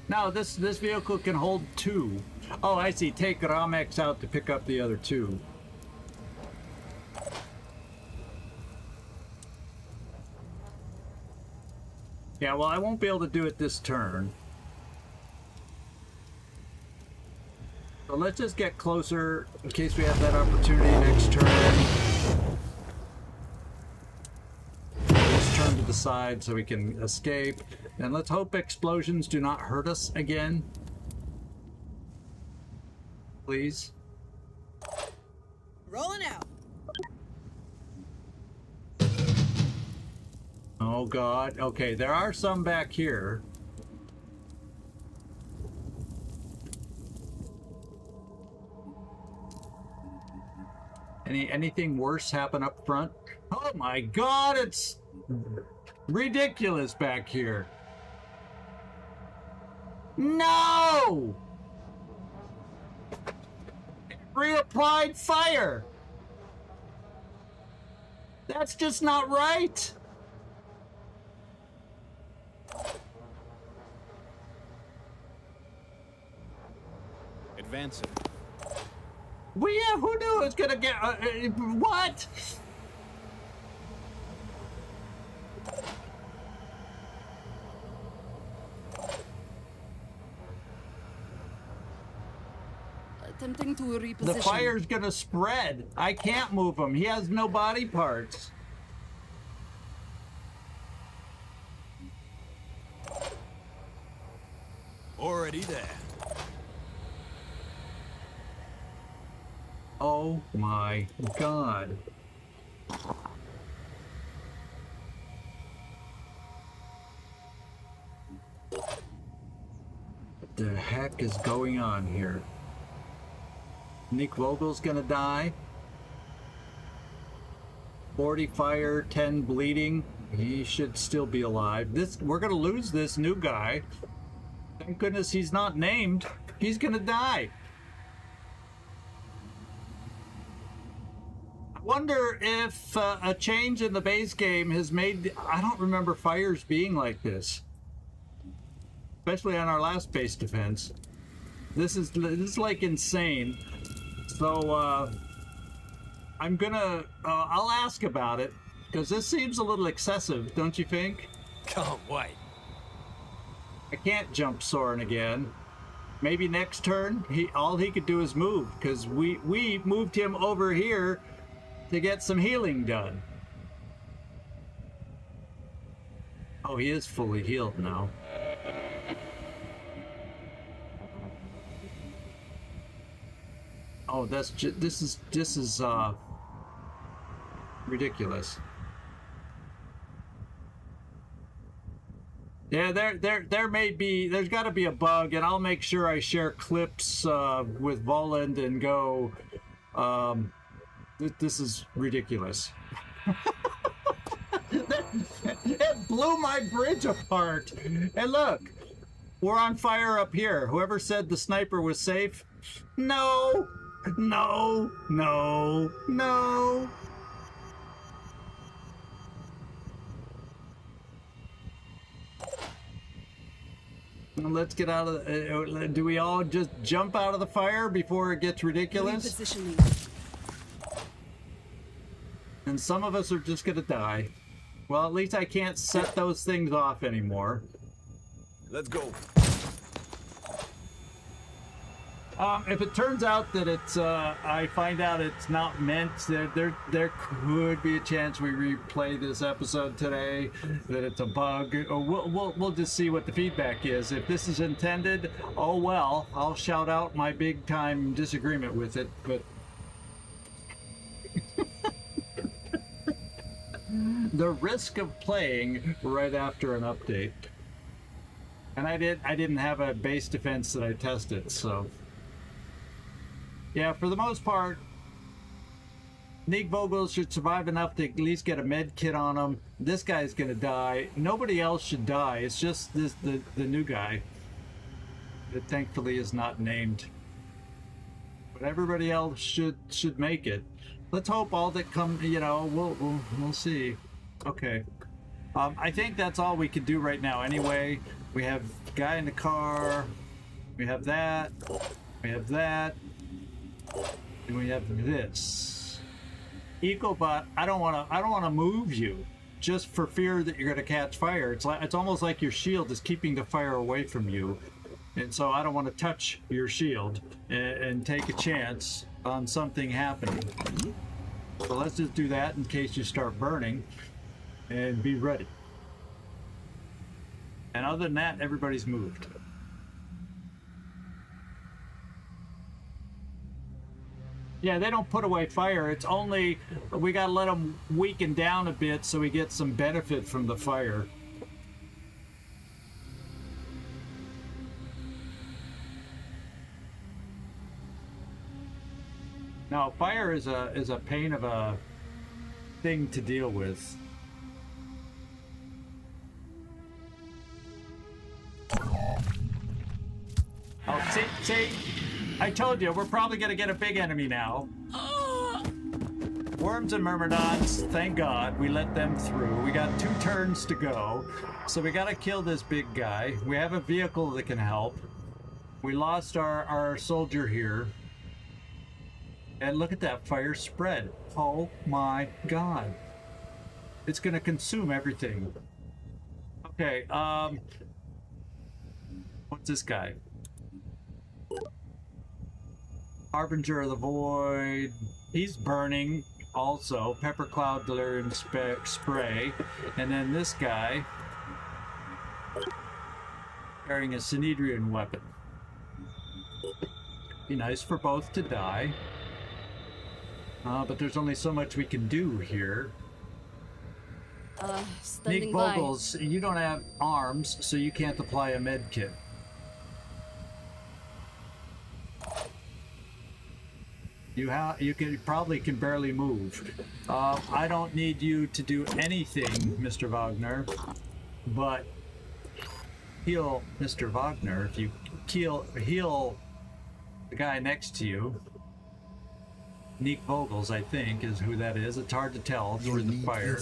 No, this vehicle can hold 2. Oh, I see. Take Ramex out to pick up the other 2. Yeah, well, I won't be able to do it this turn. So let's just get closer in case we have that opportunity next turn. Let's turn to the side so we can escape. And let's hope explosions do not hurt us again. Please. Rolling out. Oh God. Okay, there are some back here. Anything worse happen up front? Oh my God, it's ridiculous back here. No! It reapplied fire. That's just not right. Advancing. Well, yeah, who knew it was gonna get... what? Attempting to reposition. The fire's gonna spread. I can't move him. He has no body parts. Already there. Oh my god. What the heck is going on here? Nick Vogel's gonna die. 40 fire, 10 bleeding. He should still be alive. We're gonna lose this new guy. Thank goodness he's not named. He's gonna die. I wonder if a change in the base game has made... I don't remember fires being like this. Especially on our last base defense. This is like insane. So, I'm gonna... I'll ask about it. Because this seems a little excessive, don't you think? Can't wait. I can't jump Soren again. Maybe next turn, all he could do is move, because we moved him over here to get some healing done. Oh, he is fully healed now. Oh, this is ridiculous. Yeah, there's got to be a bug, and I'll make sure I share clips with Voland and go, this is ridiculous. It blew my bridge apart. And look, we're on fire up here. Whoever said the sniper was safe? No, no, no, no. Let's get out of the... do we all just jump out of the fire before it gets ridiculous? Repositioning. And some of us are just gonna die. Well, at least I can't set those things off anymore. Let's go. If it turns out that it's, I find out it's not meant, there could be a chance we replay this episode today, that it's a bug. We'll just see what the feedback is. If this is intended, oh well, I'll shout out my big time disagreement with it, but... the risk of playing right after an update. And I didn't have a base defense that I tested, so... Yeah, for the most part, Nick Vogel should survive enough to at least get a med kit on him. This guy's gonna die. Nobody else should die. It's just the new guy that thankfully is not named. But everybody else should make it. Let's hope all that come. You know, we'll see. Okay. I think that's all we can do right now. Anyway, we have the guy in the car. We have that. We have that. And we have this. EcoBot, I don't want to move you just for fear that you're going to catch fire. It's almost like your shield is keeping the fire away from you. And so I don't want to touch your shield and take a chance on something happening. So let's just do that in case you start burning and be ready. And other than that, everybody's moved. Yeah, they don't put away fire. It's only, we gotta let them weaken down a bit so we get some benefit from the fire. Now, fire is a pain of a thing to deal with. Oh, see? I told you, we're probably gonna get a big enemy now. Worms and Myrmidons, thank God, we let them through. We got 2 turns to go, so we gotta kill this big guy. We have a vehicle that can help. We lost our soldier here. And look at that fire spread. Oh my god. It's gonna consume everything. Okay, what's this guy? Harbinger of the Void. He's burning also. Pepper Cloud Delirium Spray. And then this guy carrying a Synedrian weapon. Be nice for both to die. But there's only so much we can do here. Standing Nick by. Vogels, you don't have arms, so you can't apply a med kit. You probably can barely move. I don't need you to do anything, Mr. Wagner, but heal Mr. Wagner if you heal the guy next to you. Nick Vogels, I think, is who that is. It's hard to tell through the fire.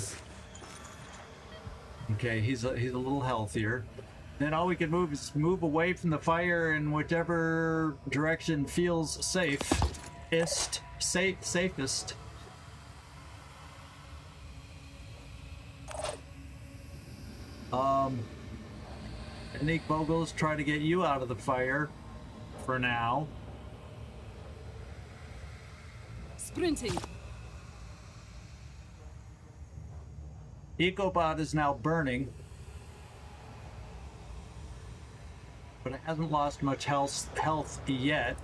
Okay, he's a little healthier. Then all we can move is move away from the fire in whichever direction feels safest. Nick Vogels, try to get you out of the fire for now. Sprinting. Ecobot is now burning, but it hasn't lost much health yet.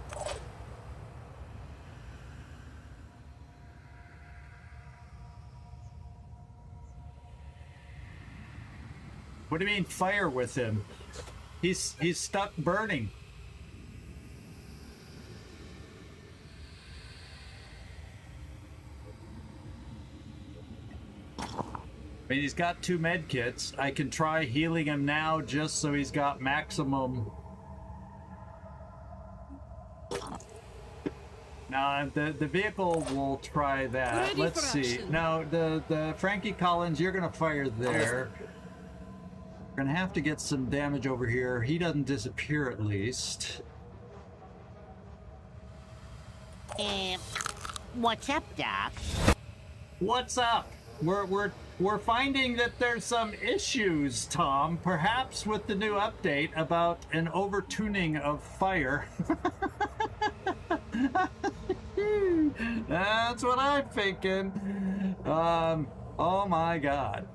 What do you mean fire with him? He's stuck burning. I mean, he's got 2 med kits. I can try healing him now just so he's got maximum. Now, the vehicle will try that. Ready Let's for see. action. No, the Frankie Collins, you're gonna fire there. We're gonna have to get some damage over here. He doesn't disappear at least. What's up, Doc? What's up? We're finding that there's some issues, Tom, perhaps with the new update about an overtuning of fire. That's what I'm thinking. Oh my god.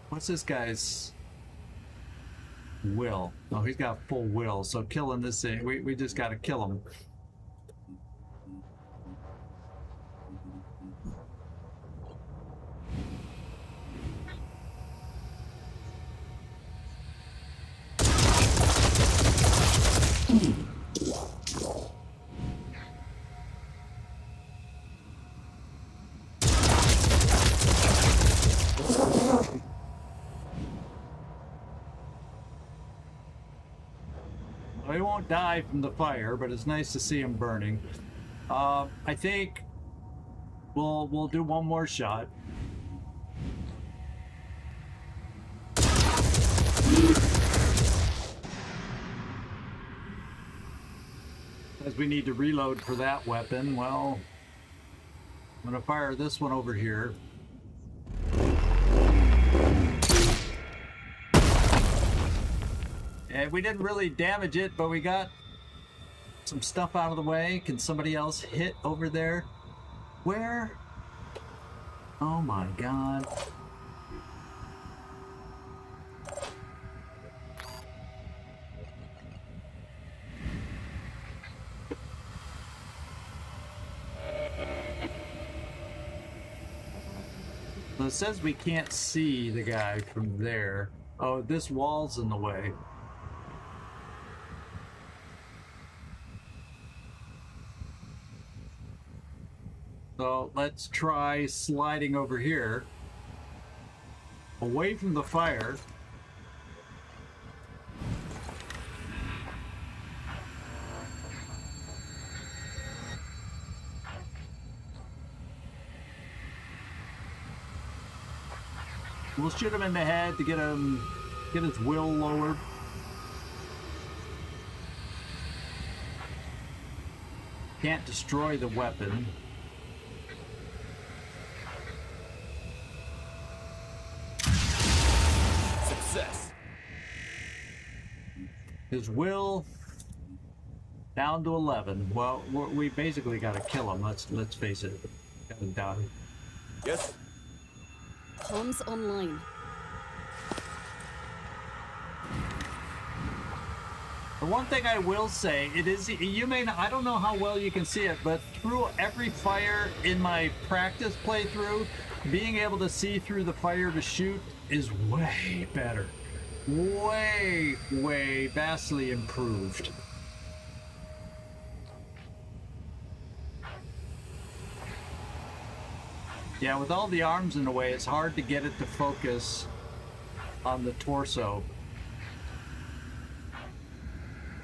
What's this guy's will? Oh, he's got full will, so killing this thing, we just gotta kill him. He won't die from the fire, but it's nice to see him burning. I think we'll do one more shot. As we need to reload for that weapon, well, I'm gonna fire this one over here. And we didn't really damage it, but we got some stuff out of the way. Can somebody else hit over there? Where? Oh my god. So it says we can't see the guy from there. Oh, this wall's in the way. So let's try sliding over here, away from the fire. We'll shoot him in the head to get his will lowered. Can't destroy the weapon. Success. His will down to 11. Well, we basically got to kill him. Let's face it. Got to die. Yes. Comms online. The one thing I will say, it is, you may not, I don't know how well you can see it, but through every fire in my practice playthrough, being able to see through the fire to shoot is way better. Way, vastly improved. Yeah, with all the arms in the way, it's hard to get it to focus on the torso.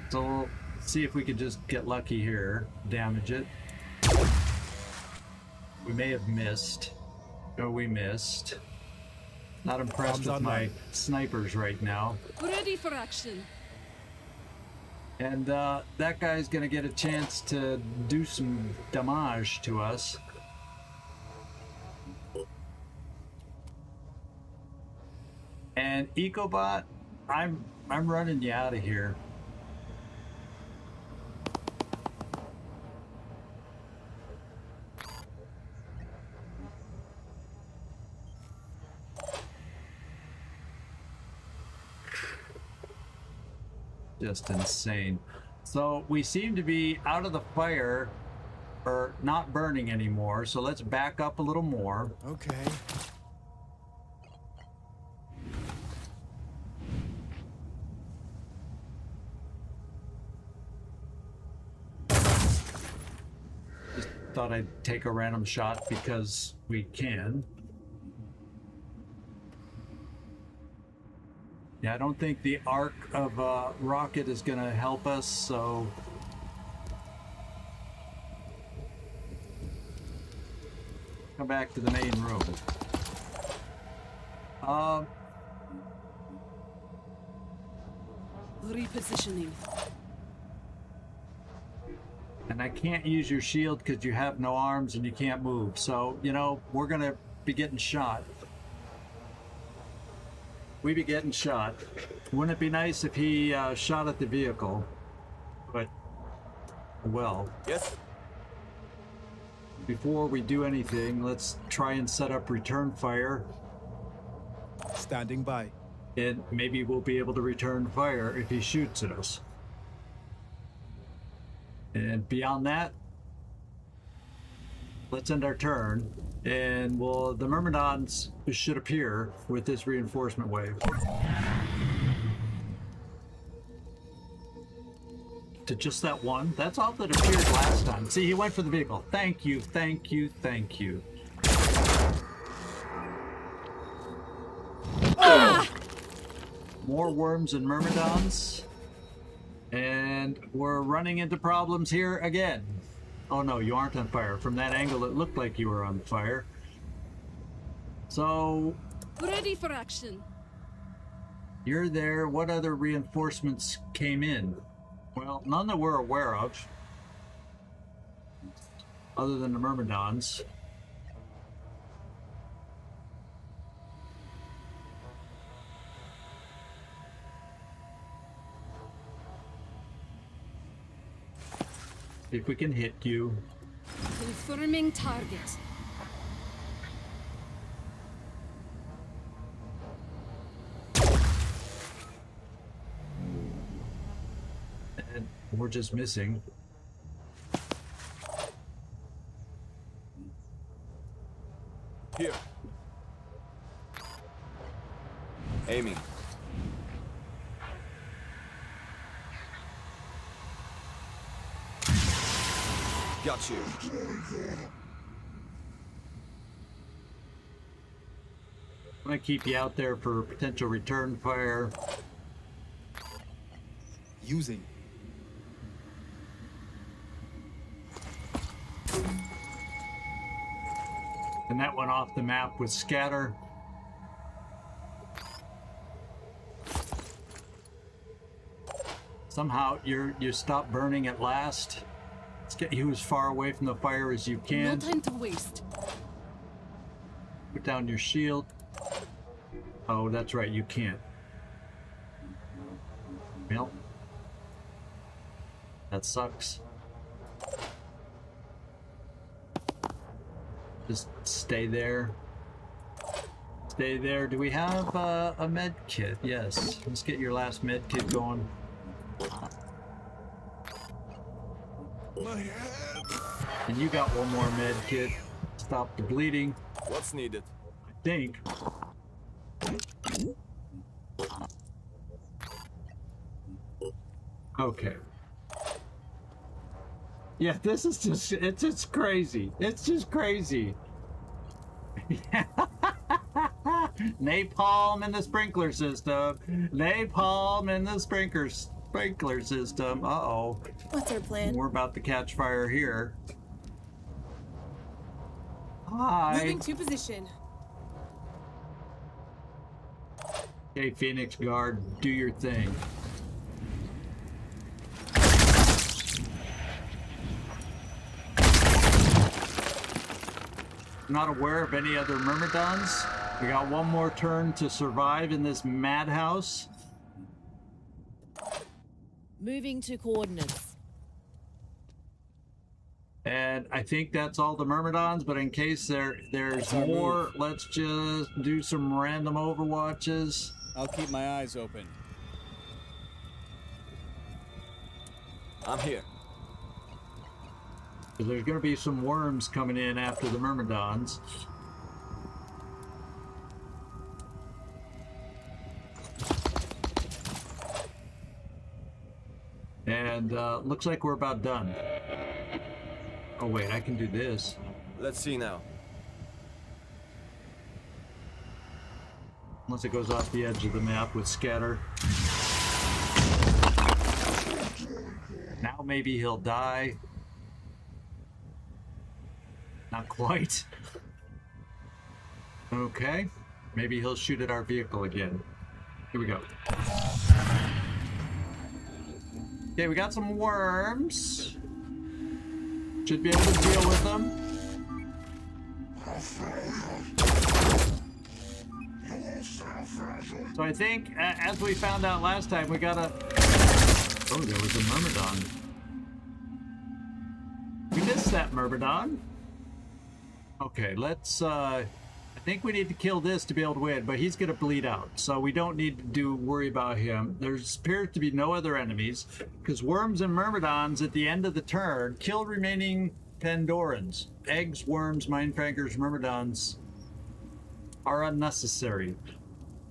So we'll see if we can just get lucky here, damage it. We may have missed. Oh, we missed. Not impressed with my snipers right now. Ready for action. And that guy's gonna get a chance to do some damage to us. And Ecobot, I'm running you out of here. Just insane. So we seem to be out of the fire, or not burning anymore. So let's back up a little more. Okay. Just thought I'd take a random shot because we can. Yeah, I don't think the arc of rocket is going to help us, so... Come back to the main room. Repositioning. And I can't use your shield because you have no arms and you can't move, so, you know, we're going to be getting shot. We be getting shot. Wouldn't it be nice if he shot at the vehicle? But, well. Yes. Before we do anything, let's try and set up return fire. Standing by. And maybe we'll be able to return fire if he shoots at us. And beyond that, let's end our turn. And the Myrmidons should appear with this reinforcement wave. To just that one? That's all that appeared last time. See, he went for the vehicle. Thank you, thank you, thank you. Ah! More worms and Myrmidons. And we're running into problems here again. Oh no, you aren't on fire. From that angle, it looked like you were on fire. So... Ready for action. You're there. What other reinforcements came in? Well, none that we're aware of. Other than the Myrmidons. If we can hit you. Confirming target. And we're just missing. Here. Aiming. Got you. I'm gonna keep you out there for potential return fire. Using. And that went off the map with scatter. Somehow you stopped burning at last. Let's get you as far away from the fire as you No can. time to waste. Put down your shield. Oh, that's right, you can't. Well, that sucks. Just stay there. Stay there. Do we have a med kit? Yes. Let's get your last med kit going. My head. And you got one more med kit. Stop the bleeding, What's needed? I think. Okay. Yeah, this is just, it's just crazy. It's just crazy. Napalm in the sprinkler system. Napalm in the sprinkler system. Uh-oh. What's our plan? We're about to catch fire here. Hi. Moving to position. Hey, Phoenix Guard, do your thing. Not aware of any other Myrmidons. We got one more turn to survive in this madhouse. Moving to coordinates. And I think that's all the Myrmidons, but in case there's more, let's just do some random overwatches. I'll keep my eyes open. I'm here. 'Cause there's going to be some worms coming in after the Myrmidons. And looks like we're about done. Oh wait, I can do this. Let's see now. Unless it goes off the edge of the map with scatter. Now maybe he'll die. Not quite. Okay. Maybe he'll shoot at our vehicle again. Here we go. Okay, we got some worms. Should be able to deal with them. So I think, as we found out last time, we gotta... Oh, there was a Myrmidon. We missed that Myrmidon. Okay, let's, I think we need to kill this to be able to win, but he's gonna bleed out, so we don't need to worry about him. There appears to be no other enemies, because worms and Myrmidons at the end of the turn kill remaining Pandorans. Eggs, worms, Mindfangers, Myrmidons are unnecessary.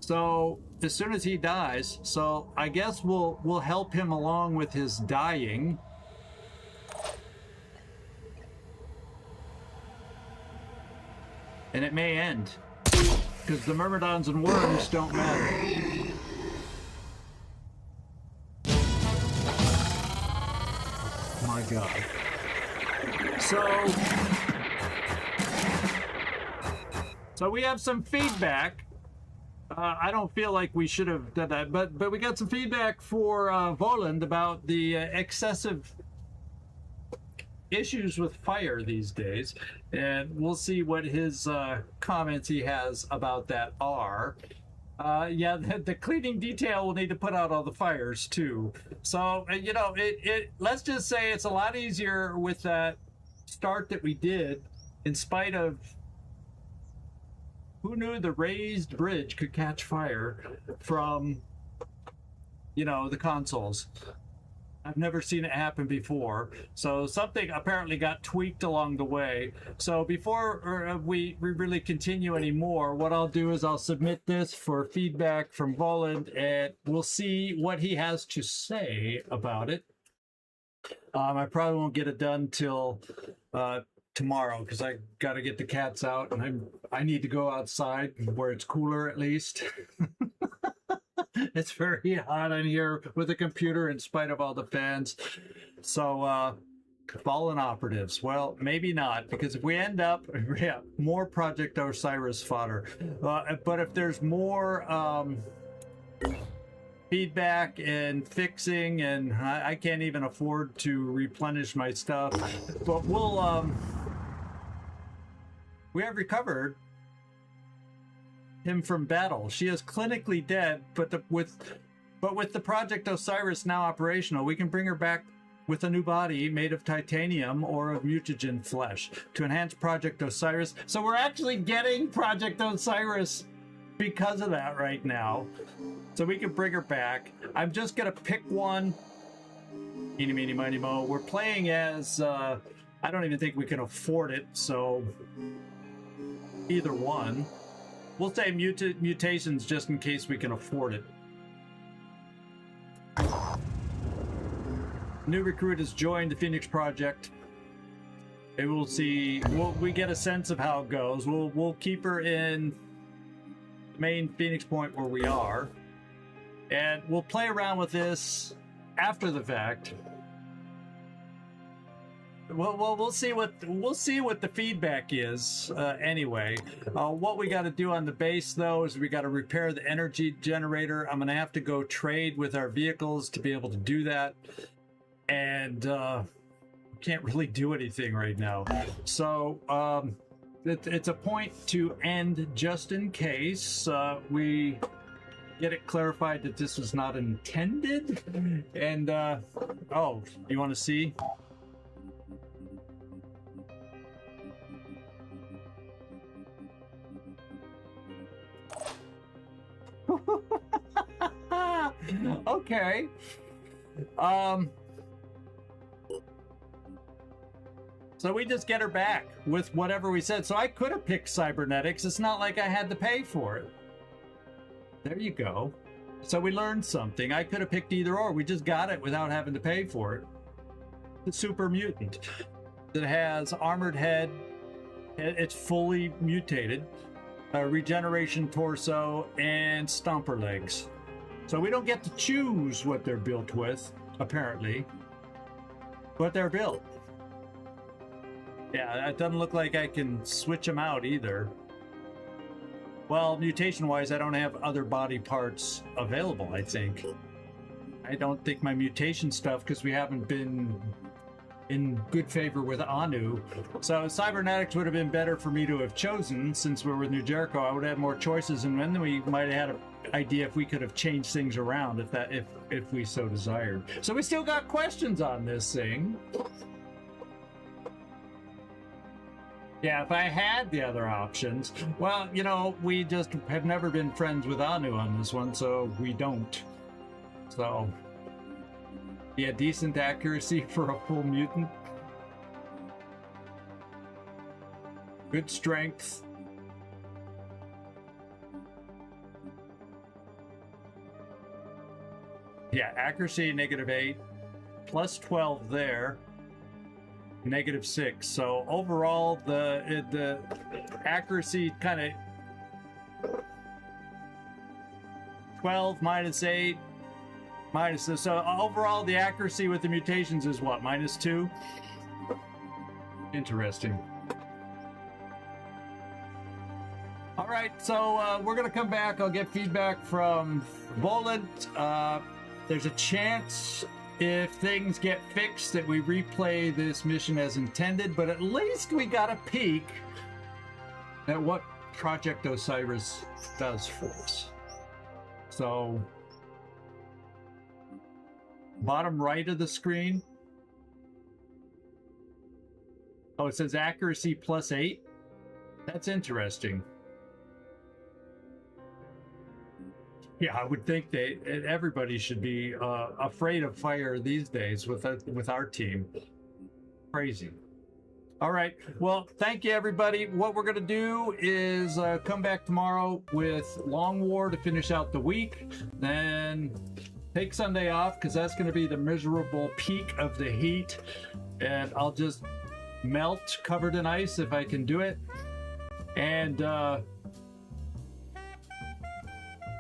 So as soon as he dies, so I guess we'll help him along with his dying. And it may end, because the Myrmidons and worms don't matter. My God. So we have some feedback. I don't feel like we should have done that, but we got some feedback for Voland about the excessive issues with fire these days, and we'll see what his comments he has about that are. Yeah, the cleaning detail will need to put out all the fires too. So you know, let's just say it's a lot easier with that start that we did, in spite of who knew the raised bridge could catch fire from, you know, the consoles. I've never seen it happen before. So something apparently got tweaked along the way. So before we really continue anymore, what I'll do is I'll submit this for feedback from Voland, and we'll see what he has to say about it. I probably won't get it done till tomorrow, because I got to get the cats out, and I need to go outside where it's cooler at least. It's very hot in here with the computer in spite of all the fans. So fallen operatives, well, maybe not, because if we end up, yeah, more Project Osiris fodder. But if there's more feedback and fixing, and I can't even afford to replenish my stuff. But we have recovered him from battle. She is clinically dead, but with the Project Osiris now operational, we can bring her back with a new body made of titanium or of mutagen flesh to enhance Project Osiris. So we're actually getting Project Osiris because of that right now. So we can bring her back. I'm just gonna pick one. Eeny, meeny, miny, mo. We're playing as, I don't even think we can afford it, so either one. We'll say mutations just in case we can afford it. New recruit has joined the Phoenix Project. And we'll see. We get a sense of how it goes. We'll keep her in the main Phoenix Point where we are, and we'll play around with this after the fact. We'll see what the feedback is anyway. What we got to do on the base though is we got to repair the energy generator. I'm gonna have to go trade with our vehicles to be able to do that, and can't really do anything right now. So it's a point to end just in case we get it clarified that this was not intended. And oh, you want to see? Okay. So we just get her back with whatever we said. So I could have picked cybernetics. It's not like I had to pay for it. There you go. So we learned something. I could have picked either or. We just got it without having to pay for it. The super mutant that has armored head. It's fully mutated. Regeneration torso and stomper legs. So we don't get to choose what they're built with, apparently. But they're built. Yeah, it doesn't look like I can switch them out either. Well, mutation-wise, I don't have other body parts available, I think. I don't think my mutation stuff, because we haven't been in good favor with Anu. So cybernetics would have been better for me to have chosen. Since we're with New Jericho, I would have more choices, and then we might have had an idea if we could have changed things around if we so desired. So we still got questions on this thing. Yeah, if I had the other options. Well, you know, we just have never been friends with Anu on this one, so we don't. So yeah, decent accuracy for a full mutant. Good strength. Yeah, accuracy -8, plus 12 there, -6. So overall, the accuracy kind of 12 -8. So overall, the accuracy with the mutations is what, -2? Interesting. All right, so we're gonna come back. I'll get feedback from Boland. There's a chance if things get fixed that we replay this mission as intended, but at least we got a peek at what Project Osiris does for us. So bottom right of the screen. Oh, it says accuracy +8. That's interesting. Yeah, I would think that everybody should be afraid of fire these days with our team. Crazy. All right. Well, thank you, everybody. What we're going to do is come back tomorrow with Long War to finish out the week. Then take Sunday off because that's going to be the miserable peak of the heat. And I'll just melt covered in ice if I can do it. And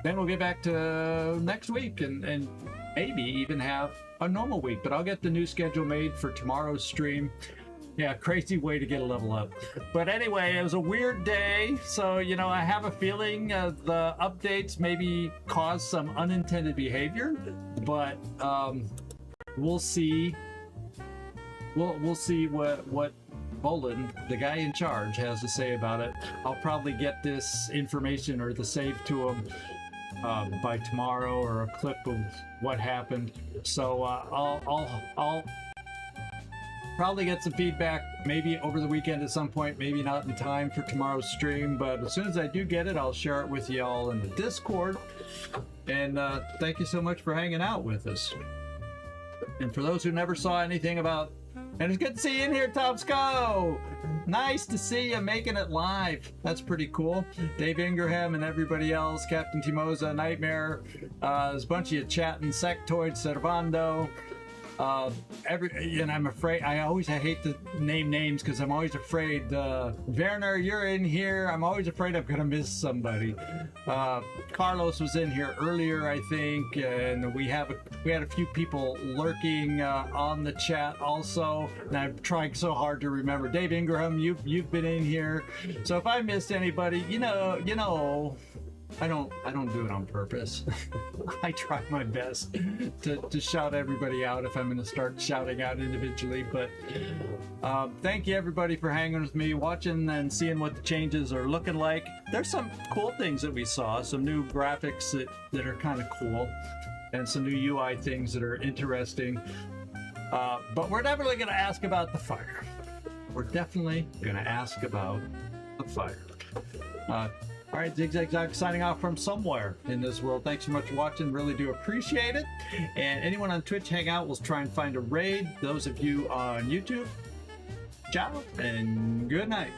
then we'll get back to next week and maybe even have a normal week. But I'll get the new schedule made for tomorrow's stream. Yeah, crazy way to get a level up. But anyway, it was a weird day, so you know I have a feeling the updates maybe caused some unintended behavior, but we'll see. We'll see what Bolin, the guy in charge, has to say about it. I'll probably get this information or the save to him by tomorrow, or a clip of what happened. So I'll probably get some feedback maybe over the weekend at some point, maybe not in time for tomorrow's stream, but as soon as I do get it, I'll share it with you all in the Discord. And thank you so much for hanging out with us. And for those who never saw anything about, and it's good to see you in here, Topsco! Nice to see you making it live. That's pretty cool. Dave Ingraham and everybody else, Captain Timoza, Nightmare, there's a bunch of you chatting, Sectoid, Servando, and I'm afraid, I hate to name names because I'm always afraid, Werner, you're in here, I'm always afraid I'm gonna miss somebody. Carlos was in here earlier, I think, and we had a few people lurking on the chat also, and I'm trying so hard to remember. Dave Ingraham, you've been in here, so if I missed anybody, you know, I don't do it on purpose. I try my best to shout everybody out if I'm going to start shouting out individually. But thank you everybody for hanging with me, watching and seeing what the changes are looking like. There's some cool things that we saw, some new graphics that are kind of cool, and some new UI things that are interesting. But we're definitely going to ask about the fire. We're definitely going to ask about the fire. All right, ZigZagZog signing off from somewhere in this world. Thanks so much for watching. Really do appreciate it. And anyone on Twitch, hang out. We'll try and find a raid. Those of you on YouTube, ciao and good night.